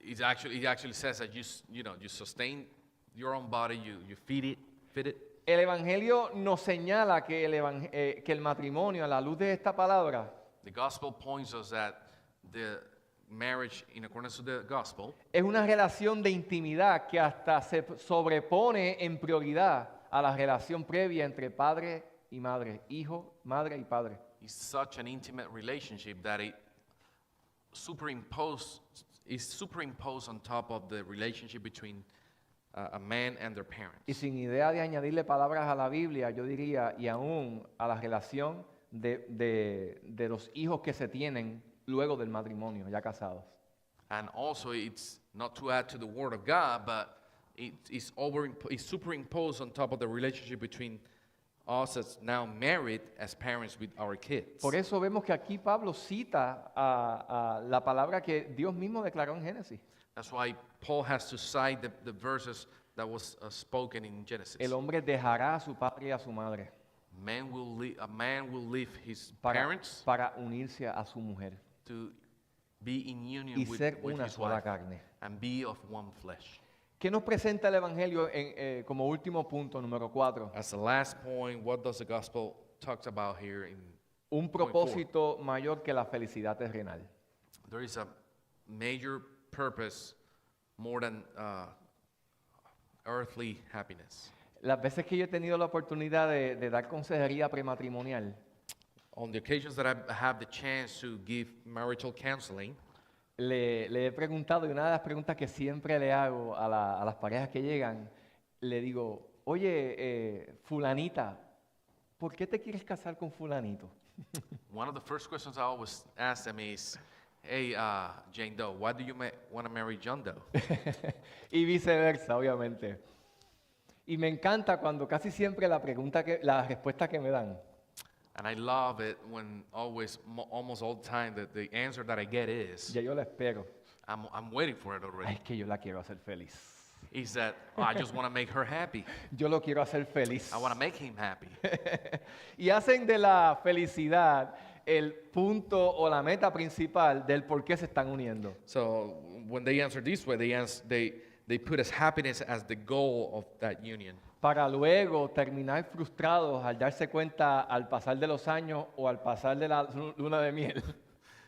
He actually says that you sustain your own body, you feed it. El Evangelio nos señala que el matrimonio, a la luz de esta palabra, The gospel points us that the marriage, in accordance to the gospel, es una relación de intimidad que hasta se sobrepone en prioridad a la relación previa entre padre y madre, hijo, madre y padre. is such an intimate relationship that is superimposed on top of the relationship between a man and their parents. Y sin idea de añadirle palabras a la Biblia, yo diría, y aún a la relación de los hijos que se tienen luego del matrimonio, ya casados. And also, it's not to add to the word of God, but it's superimposed on top of the relationship between us as now married as parents with our kids. Por eso vemos que aquí Pablo cita a la palabra que Dios mismo declaró en Génesis. That's why Paul has to cite the verses that was spoken in Genesis. El hombre dejará a su padre y a su madre A man will leave his para, parents para unirse a su mujer to be in union y with ser una his sola wife carne. and be of one flesh. ¿Qué nos presenta el Evangelio como último punto, número 4? As the last point, what does the gospel talks about here in Un propósito mayor que la felicidad terrenal. there is a major purpose more than earthly happiness. Las veces que yo he tenido la oportunidad de dar consejería prematrimonial, On the occasions that I have the chance to give marital counseling, le he preguntado, y una de las preguntas que siempre le hago a las parejas que llegan, le digo, oye, fulanita, ¿por qué te quieres casar con fulanito? One of the first questions I always ask them is, hey, Jane Doe, why do you want to marry John Doe? Y viceversa, obviamente. Y me encanta cuando casi siempre la respuesta que me dan And I love it when almost all the time, the answer that I get is, ya yo la espero. I'm waiting for it Ay, already. es que yo la quiero hacer feliz. Is that I just want to make her happy. Yo lo quiero hacer feliz. I want to make him happy. Y hacen de la felicidad el punto o la meta principal del por qué se están uniendo. So when they answer this way, they put as happiness as the goal of that union. Para luego terminar frustrados al darse cuenta al pasar de los años o al pasar de la luna de miel.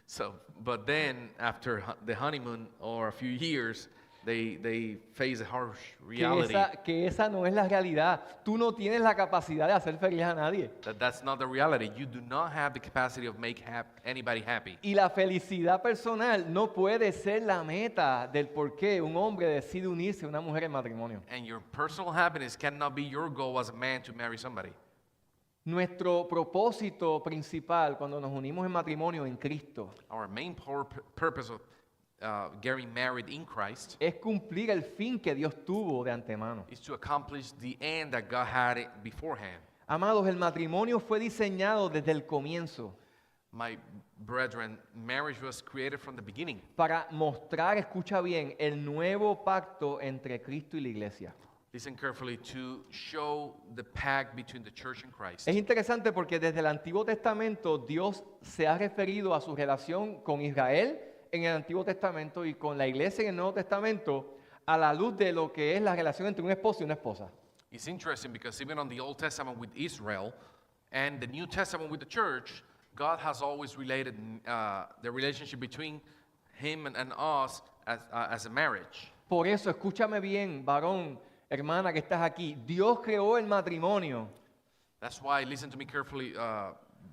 So, but then after the honeymoon or a few years, they face a harsh reality Que esa no es la realidad. Tú no tienes la capacidad de hacer feliz a nadie. that's not the reality. You do not have the capacity of make anybody happy. Y la felicidad personal no puede ser la meta del por qué un hombre decide unirse a una mujer en matrimonio. And your personal happiness cannot be your goal as a man to marry somebody. Nuestro propósito principal cuando nos unimos en matrimonio en Cristo Our main purpose of getting married in Christ es cumplir el fin que Dios tuvo de antemano. is to accomplish the end that God had it beforehand. Amados, el matrimonio fue diseñado desde el comienzo My brethren, marriage was created from the beginning para mostrar, escucha bien, el nuevo pacto entre Cristo y la iglesia. listen carefully, to show the pact between the church and Christ. Es interesante porque desde el Antiguo Testamento Dios se ha referido a su relación con Israel en el Antiguo Testamento y con la iglesia en el Nuevo Testamento a la luz de lo que es la relación entre un esposo y una esposa. It's interesting because even on the Old Testament with Israel and the New Testament with the church, God has always related the relationship between Him and us as a marriage. Por eso, escúchame bien, varón, hermana que estás aquí, Dios creó el matrimonio That's why, listen to me carefully,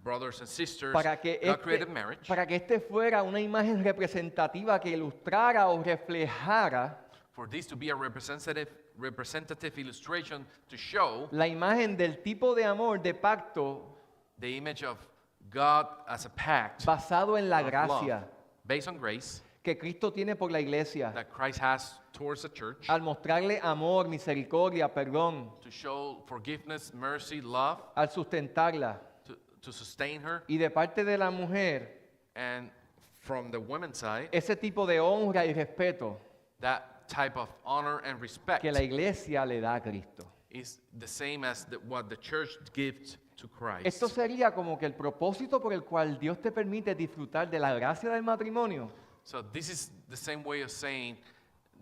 brothers and sisters, para que, God created marriage para que este fuera una imagen representativa que ilustrara o reflejara for this to be a representative illustration to show la imagen del tipo de amor de pacto the image of God as a pact basado en la of gracia love, based on grace que Cristo tiene por la iglesia, that Christ has towards the church, al mostrarle amor, misericordia, perdón, to show forgiveness, mercy, love, al sustentarla. to sustain her, Y de parte de la mujer, and from the women's side, ese tipo de honra y respeto that type of honor and respect que la iglesia le da a Cristo. is the same as what the church gives to Christ. Esto sería como que el propósito por el cual Dios te permite disfrutar de la gracia del matrimonio So this is the same way of saying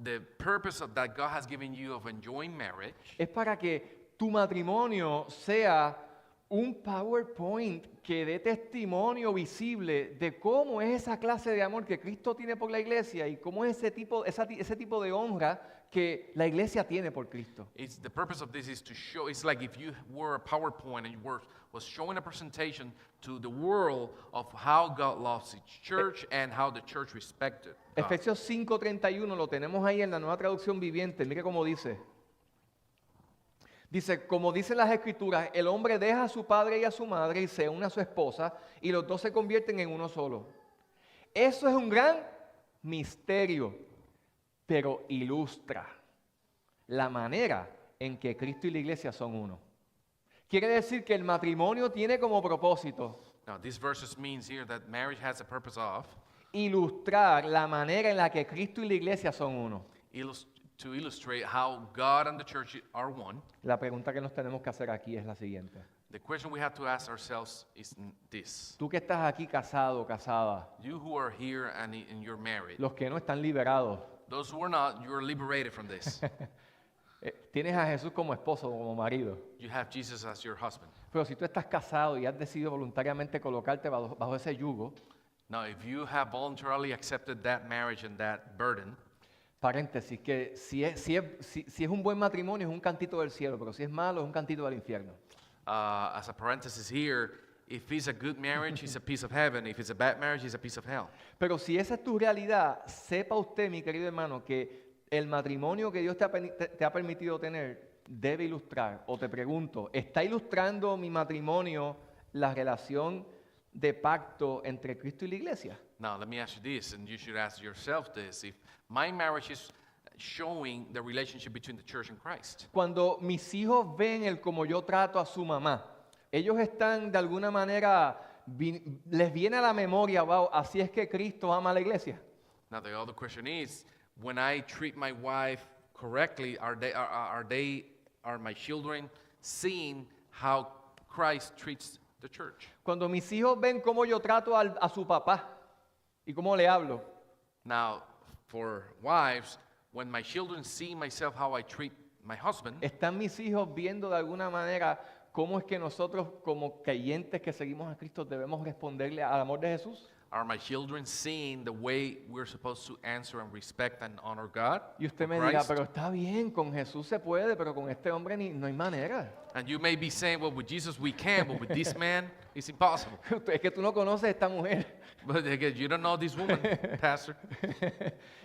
the purpose of that God has given you of enjoying marriage es para que tu matrimonio sea un PowerPoint que dé testimonio visible de cómo es esa clase de amor que Cristo tiene por la iglesia y cómo es ese tipo de honra que la iglesia tiene por Cristo. The purpose of this is to show, it's like if you were a PowerPoint and you was showing a presentation to the world of how God loves each church and how the church respected God. Efesios 5:31 lo tenemos ahí en la Nueva Traducción Viviente. Mire cómo dice. Dice, como dicen las Escrituras, el hombre deja a su padre y a su madre y se une a su esposa y los dos se convierten en uno solo. Eso es un gran misterio, pero ilustra la manera en que Cristo y la iglesia son uno. Quiere decir que el matrimonio tiene como propósito Now, this verses means here that marriage has a purpose of ilustrar la manera en la que Cristo y la iglesia son uno. to illustrate how God and the church are one. La pregunta que nos tenemos que hacer aquí es la siguiente. The question we have to ask ourselves is this. Tú que estás aquí casado, casada, You who are here and you're married, los que no están liberados, those who are not, you're liberated from this. tienes a Jesús como esposo, como marido. You have Jesus as your husband. Pero si tú estás casado y has decidido voluntariamente colocarte bajo ese yugo, Now, if you have voluntarily accepted that marriage and that burden, paréntesis, que si es un buen matrimonio es un cantito del cielo, pero si es malo es un cantito del infierno. as a parenthesis here, If it's a good marriage, it's a piece of heaven. If it's a bad marriage, it's a piece of hell. Pero si esa es tu realidad, sepa usted, mi querido hermano, que el matrimonio que Dios te ha permitido tener debe ilustrar, o te pregunto, ¿está ilustrando mi matrimonio la relación de pacto entre Cristo y la iglesia? Now, let me ask you this, and you should ask yourself this. If my marriage is showing the relationship between the church and Christ, Cuando mis hijos ven el como yo trato a su mamá, ellos están de alguna manera, les viene a la memoria, wow, así es que Cristo ama a la iglesia. now the other question is, when I treat my wife correctly, are my children seeing how Christ treats the church? Cuando mis hijos ven cómo yo trato a su papá y cómo le hablo, Now, for wives, when my children see myself how I treat my husband, ¿están mis hijos viendo de alguna manera cómo es que nosotros como creyentes que seguimos a Cristo debemos responderle al amor de Jesús? are my children seeing the way we're supposed to answer and respect and honor God? Y usted or me dirá, Christ? pero está bien, con Jesús se puede, pero con este hombre no hay manera. And you may be saying, well, with Jesus we can, but with this man, it's impossible. Es que tú no conoces a esta mujer. But again, you don't know this woman, Pastor.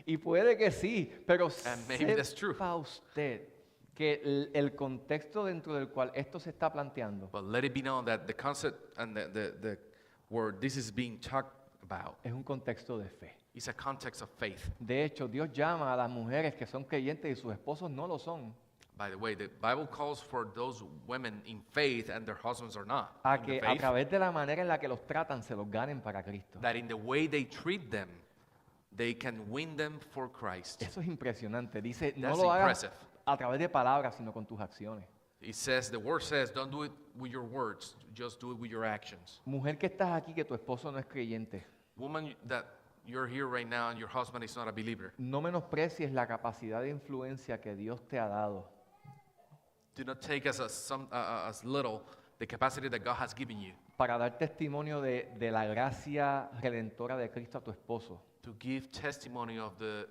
Y puede que sí, pero And maybe that's true. sepa usted que el contexto dentro del cual esto se está planteando But let it be known that the concept and the word this is being talked about es un contexto de fe. is a context of faith. De hecho, Dios llama a las mujeres que son creyentes y sus esposos no lo son, By the way, the Bible calls for those women in faith and their husbands are not. a in the que a faith, través de la manera en la que los tratan se los ganen para Cristo. that in the way they treat them, they can win them for Christ. Eso es impresionante. Dice, no That's lo hagas impressive. a través de palabras, sino con tus acciones. It says, the word says, don't do it with your words, just do it with your actions. Mujer que estás aquí, que tu esposo no es creyente, Woman that you're here right now and your husband is not a believer, no menosprecies la capacidad de influencia que Dios te ha dado do not take as little the capacity that God has given you para dar testimonio de la gracia redentora de Cristo a tu esposo. to give testimony of the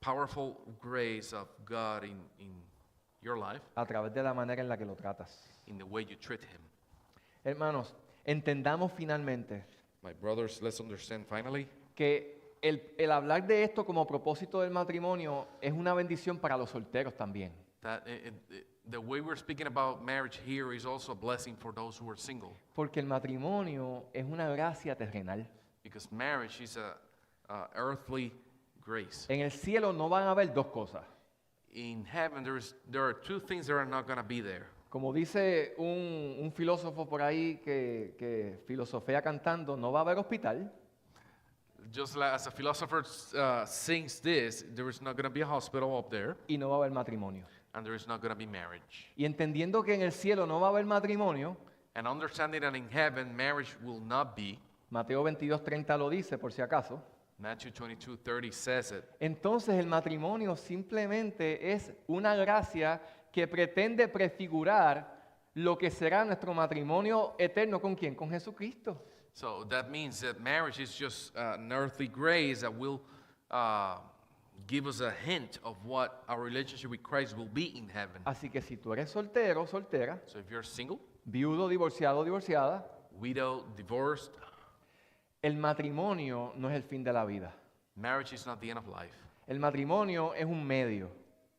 powerful grace of God in your life, A través de la manera en la que lo tratas. in the way you treat Him. Hermanos, entendamos finalmente My brothers, let's understand finally que el hablar de esto como propósito del matrimonio es una bendición para los solteros también. that the way we're speaking about marriage here is also a blessing for those who are single, Porque el matrimonio es una gracia terrenal. because marriage is a earthly grace. En el cielo no van a haber dos cosas. In heaven, there are two things that are not going to be there. Como dice un filósofo por ahí que filosofea cantando, no va a haber hospital, Just like as a philosopher sings this, there is not going to be a hospital up there, y no va a haber matrimonio. and there is not going to be marriage. Y entendiendo que en el cielo no va a haber matrimonio, And understanding that in heaven, marriage will not be, Mateo 22:30 lo dice por si acaso, Matthew 22:30 says it. entonces el matrimonio simplemente es una gracia que pretende prefigurar lo que será nuestro matrimonio eterno con quién, con Jesucristo. So that means that marriage is just an earthly grace that will give us a hint of what our relationship with Christ will be in heaven. Así que si tú eres soltero o soltera, So if you're single, viudo, divorciado o divorciada, widow, divorced, el matrimonio no es el fin de la vida. marriage is not the end of life. El matrimonio es un medio.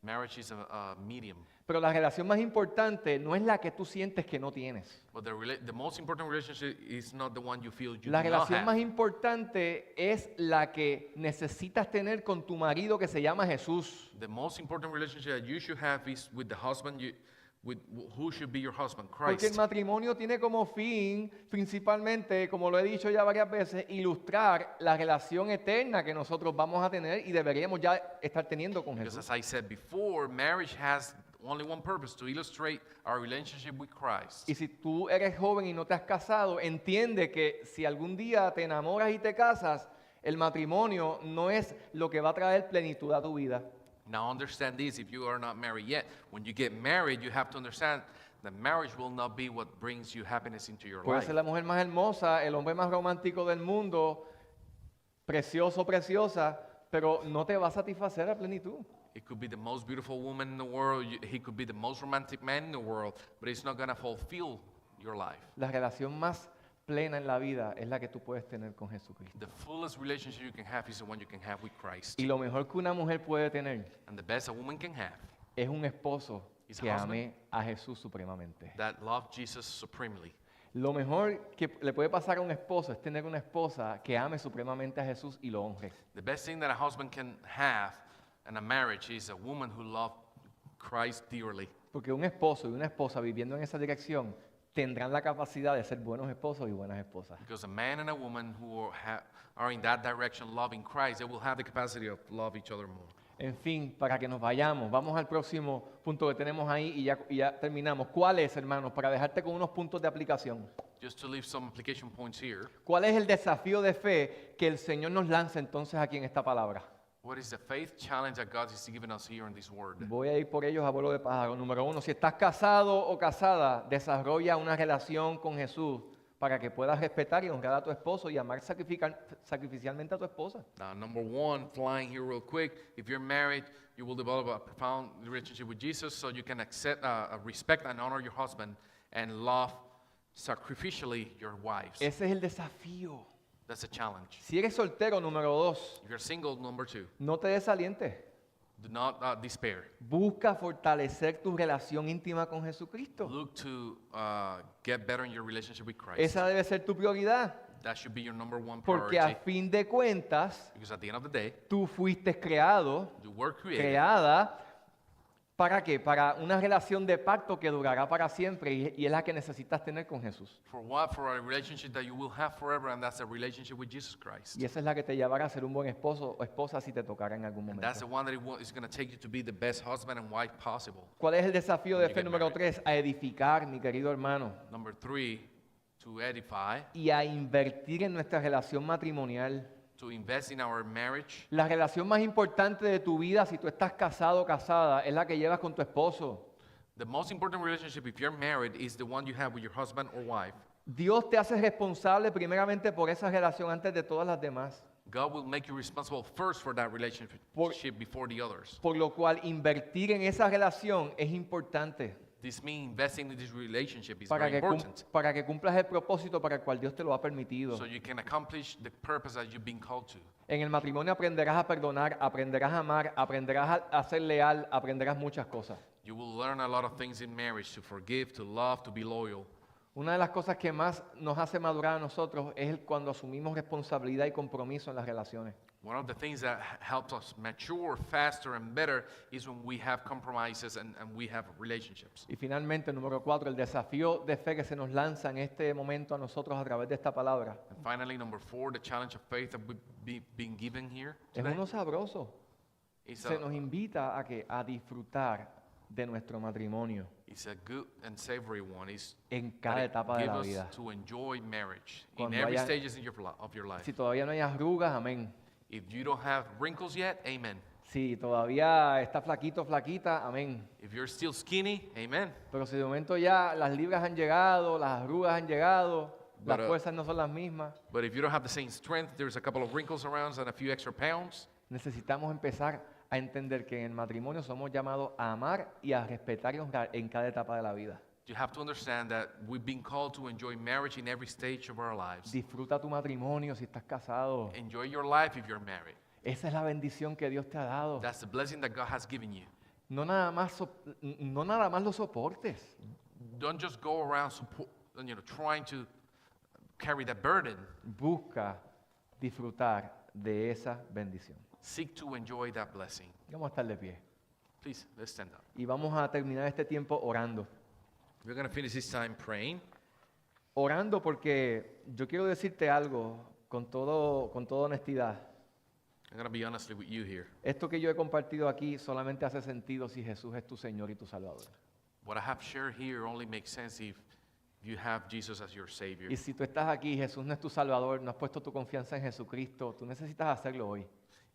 Marriage is a medium. Pero la relación más importante no es la que tú sientes que no tienes. But the most important relationship is not the one you feel you La do not relación más have. importante es la que necesitas tener con tu marido que se llama Jesús. The most important relationship that you should have is with the husband, with who should be your husband, Porque el Christ. matrimonio tiene como fin, principalmente, como lo he dicho ya varias veces, ilustrar la relación eterna que nosotros vamos a tener y deberíamos ya estar teniendo con Because Jesús. as I said before, marriage has only one purpose, to illustrate our relationship with Christ. Y si tú eres joven y no te has casado, entiende que si algún día te enamoras y te casas, el matrimonio no es lo que va a traer plenitud a tu vida. Now understand this, if you are not married yet, when you get married, you have to understand that marriage will not be what brings you happiness into your Puede life. ser la mujer más hermosa, el hombre más romántico del mundo, precioso, preciosa, pero no te va a satisfacer a plenitud. It could be the most beautiful woman in the world, he could be the most romantic man in the world, but it's not going to fulfill your life. La relación más plena en la vida es la que tú puedes tener con Jesucristo. The fullest relationship you can have is the one you can have with Christ. Y lo mejor que una mujer puede tener And the best a woman can have, es un esposo Is a que husband. ame a Jesús supremamente. that love Jesus supremely. Lo mejor que le puede pasar a un esposo es tener una esposa que ame supremamente a Jesús y lo honre. The best thing that a husband can have in a marriage is a woman who loves Christ dearly. Porque un esposo y una esposa viviendo en esa dirección tendrán la capacidad de ser buenos esposos y buenas esposas. Because a man and a woman who are in that direction loving Christ, they will have the capacity of love each other more. En fin, para que nos vayamos, vamos al próximo punto que tenemos ahí y ya terminamos. ¿Cuál es, hermanos? Para dejarte con unos puntos de aplicación. Just to leave some application points here, ¿Cuál es el desafío de fe que el Señor nos lanza entonces aquí en esta palabra? what is the faith challenge that God is giving us here in this word? Voy a ir por ellos a vuelo de pájaro. Número 1, si estás casado o casada, desarrolla una relación con Jesús para que puedas respetar y honrar a tu esposo y amar sacrificialmente a tu esposa. Now, number one, flying here real quick. If you're married, you will develop a profound relationship with Jesus so you can accept, respect and honor your husband and love sacrificially your wives. Ese es el desafío. That's a challenge. Si eres soltero, número 2, If you're single, number two, no te desalientes. do not despair. Busca fortalecer tu relación íntima con Jesucristo. Look to get better in your relationship with Christ. Esa debe ser tu prioridad, That should be your number one porque a priority. fin de cuentas, Because at the end of the day, tú fuiste creado, you were created creada, ¿para qué? Para una relación de pacto que durará para siempre y es la que necesitas tener con Jesús. for what? For a relationship that you will have forever, and that's a relationship with Jesus Christ. Y esa es la que te llevará a ser un buen esposo o esposa si te tocará en algún And that's the momento. one that is going to take you to be the best husband and wife possible. ¿Cuál es el desafío de When you fe get número married. 3? A edificar, mi querido hermano, Number three, to edify, y a invertir en nuestra relación matrimonial. to invest in our marriage. La relación más importante de tu vida, si tú estás casado o casada, es la que llevas con tu esposo. The most important relationship, if you're married, is the one you have with your husband or wife. Dios te hace responsable primeramente por esa relación antes de todas las demás. God will make you responsible first for that relationship before the others. Por lo cual invertir en esa relación es importante This means investing in this relationship is para very que, important. para que cumplas el propósito para el cual Dios te lo ha permitido. So you can accomplish the purpose that you've been called to. En el matrimonio aprenderás a perdonar, aprenderás a amar, aprenderás a ser leal, aprenderás muchas cosas. You will learn a lot of things in marriage, to forgive, to love, to be loyal. Una de las cosas que más nos hace madurar a nosotros es cuando asumimos responsabilidad y compromiso en las relaciones. One of the things that helps us mature faster and better is when we have compromises and we have relationships. Y finalmente, número 4, el desafío de fe que se nos lanza en este momento a nosotros a través de esta palabra And finally, number four, the challenge of faith that we've been given here es today uno sabroso. is Se nos invita a disfrutar de nuestro matrimonio it's a good and savory one. Is en that cada it etapa de gives la us vida. to enjoy marriage in Cuando every haya- stages of your life. Si todavía no hay arrugas, amén. If you don't have wrinkles yet, amen. Si todavía está flaquito, flaquita, amén. If you're still skinny, amen. Pero si de momento ya las libras han llegado, las arrugas han llegado, las But, fuerzas no son las mismas, But if you don't have the same strength, there's a couple of wrinkles around and a few extra pounds. necesitamos empezar a entender que en el matrimonio somos llamados a amar y a respetar y honrar en cada etapa de la vida. You have to understand that we've been called to enjoy marriage in every stage of our lives. Disfruta tu matrimonio si estás casado. Enjoy your life if you're married. Esa es la bendición que Dios te ha dado. That's the blessing that God has given you. No nada más lo soportes. Don't just go around trying to carry that burden. Busca disfrutar de esa bendición. Seek to enjoy that blessing. Vamos a estar de pie. Please, let's stand up. Y vamos a terminar este tiempo orando. We're going to finish this time praying. Orando porque yo quiero decirte algo con toda honestidad. I'm going to be honestly with you here. Esto que yo he compartido aquí solamente hace sentido si Jesús es tu Señor y tu Salvador. What I have shared here only makes sense if you have Jesus as your Savior. Y si tú estás aquí y Jesús no es tu Salvador, no has puesto tu confianza en Jesucristo, tú necesitas hacerlo hoy.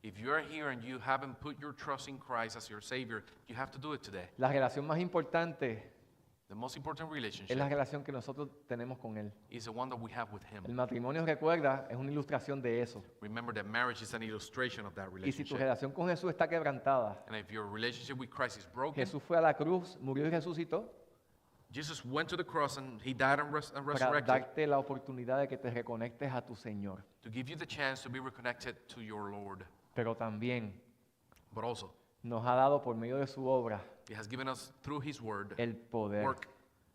If you're here and you haven't put your trust in Christ as your Savior, you have to do it today. La relación más importante The most important es la relationship relación que nosotros tenemos con Él. is the one that we have with El Him. matrimonio, recuerda, es una ilustración de eso. Remember that marriage is an illustration of that Y si tu relationship. relación con Jesús está quebrantada, And if your relationship with Christ is broken, Jesús fue a la cruz, murió y resucitó. Jesus went to the cross and he died and para resurrected darte la oportunidad de que te reconectes a tu Señor. to give you the chance to be reconnected to your Lord. Pero también But also, nos ha dado por medio de su obra he has given us through his word, el poder work,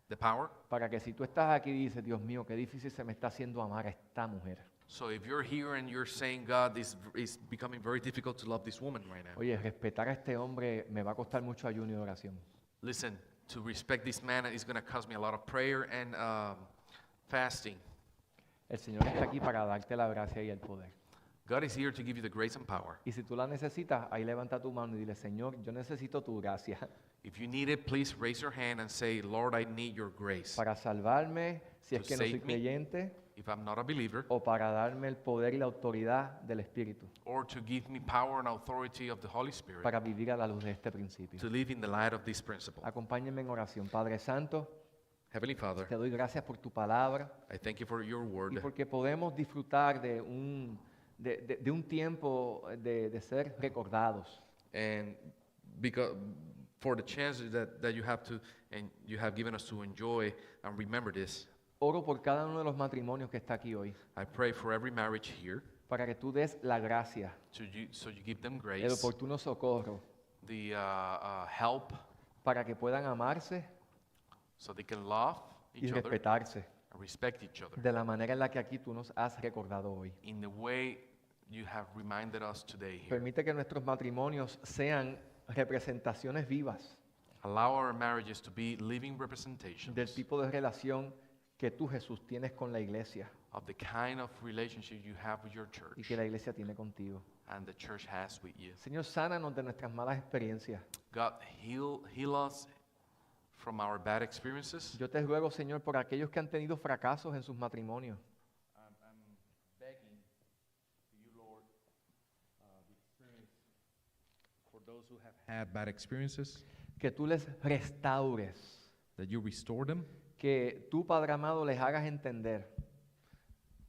the power. para que si tú estás aquí y dices, Dios mío, qué difícil se me está haciendo amar a esta mujer. So if you're here and you're saying, God, this is becoming very difficult to love this woman right now. Oye, respetar a este hombre me va a costar mucho ayuno y oración. Listen, to respect this man is going to cost me a lot of prayer and fasting. El Señor está aquí para darte la gracia y el poder. God is here to give you the grace and power. Y si tú la necesitas, ahí levanta tu mano y dile, Señor, yo necesito tu gracia If you need it, please raise your hand and say, Lord, I need your grace. para salvarme si es To que no soy save me. creyente If I'm not a believer, o para darme el poder y la autoridad del Espíritu or to give me power and authority of the Holy Spirit para vivir a la luz de este principio. to live in the light of this principle. Acompáñenme en oración. Padre Santo, Heavenly Father, te doy gracias por tu palabra I thank you for your y word porque podemos disfrutar de un tiempo de ser recordados. and because for the chances that you have to and you have given us to enjoy and remember this. Oro por cada uno de los matrimonios que está aquí hoy, I pray for every marriage here para que tú des la gracia, so you give them el grace, oportuno socorro, the help, para que puedan amarse so they can love y each other respetarse and respect each other de la manera en la que aquí tú nos has recordado hoy. in the way you have reminded us today here. Permite que nuestros matrimonios sean representaciones vivas Allow our marriages to be living representations del tipo de relación que tú, Jesús, tienes con la iglesia of the kind of relationship you have with your y church que la iglesia tiene contigo. and the church has with you. Señor, sánanos de nuestras malas experiencias. God, heal us from our bad experiences. Yo te ruego, Señor, por aquellos que han tenido fracasos en sus matrimonios, I'm begging to you, Lord, the experience for those who have had bad experiences, que tú les restaures, that you restore them. que tú, Padre amado, les hagas entender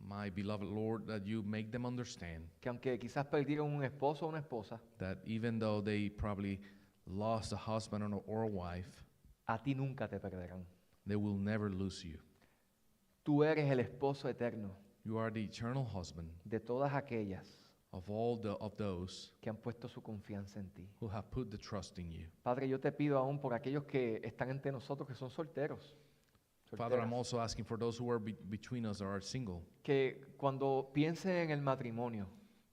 My beloved Lord, that you make them understand que aunque quizás perdieron un esposo o una esposa, that even though they probably lost a husband or a wife, a ti nunca te perderán. they will never lose you. Tú eres el esposo eterno You are the eternal husband de todas aquellas of all of those que han puesto su confianza en ti. who have put the trust in you. Padre, yo te pido aún por aquellos que están entre nosotros que son solteros, Father, I'm solteras, also asking for those who are between us or are single, que cuando piensen en el matrimonio,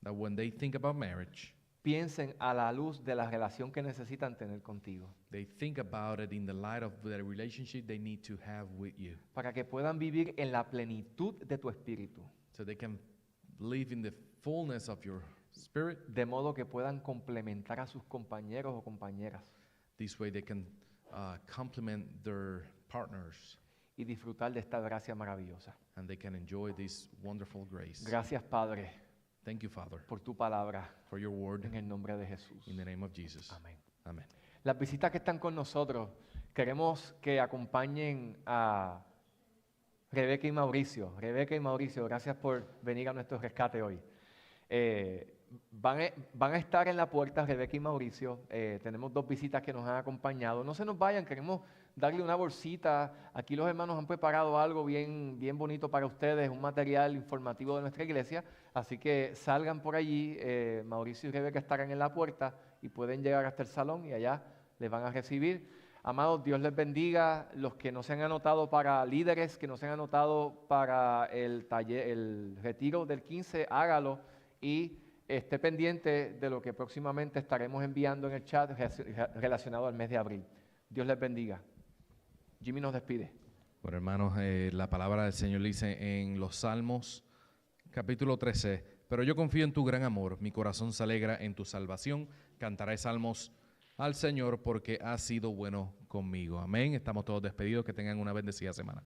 that when they think about marriage, piensen a la luz de la relación que necesitan tener contigo, they think about it in the light of the relationship they need to have with you, para que puedan vivir en la plenitud de tu espíritu, so they can live in the fullness of your spirit. de modo que puedan complementar a sus compañeros o compañeras This way they can complement their partners y disfrutar de esta gracia maravillosa. and they can enjoy this wonderful grace. Gracias, Padre, Thank you, Father, por tu palabra, for your word en el nombre de Jesús. in the name of Jesus. Amén. Amen. Las visitas que están con nosotros, queremos que acompañen a Rebeca y Mauricio. Rebeca y Mauricio, gracias por venir a nuestro rescate hoy. Van a estar en la puerta Rebeca y Mauricio. Tenemos 2 visitas que nos han acompañado. No se nos vayan, queremos darle una bolsita. Aquí los hermanos han preparado algo bien, bien bonito para ustedes, un material informativo de nuestra iglesia. Así que salgan por allí. Mauricio y Rebeca estarán en la puerta y pueden llegar hasta el salón y allá les van a recibir. Amados, Dios les bendiga. Los que no se han anotado para líderes, que no se han anotado para el taller, el retiro del 15, hágalo y esté pendiente de lo que próximamente estaremos enviando en el chat relacionado al mes de abril. Dios les bendiga. Jimmy nos despide. Bueno, hermanos, la palabra del Señor dice en los Salmos, capítulo 13, pero yo confío en tu gran amor, mi corazón se alegra en tu salvación, cantaré salmos al Señor porque ha sido bueno conmigo. Amén. Estamos todos despedidos, que tengan una bendecida semana.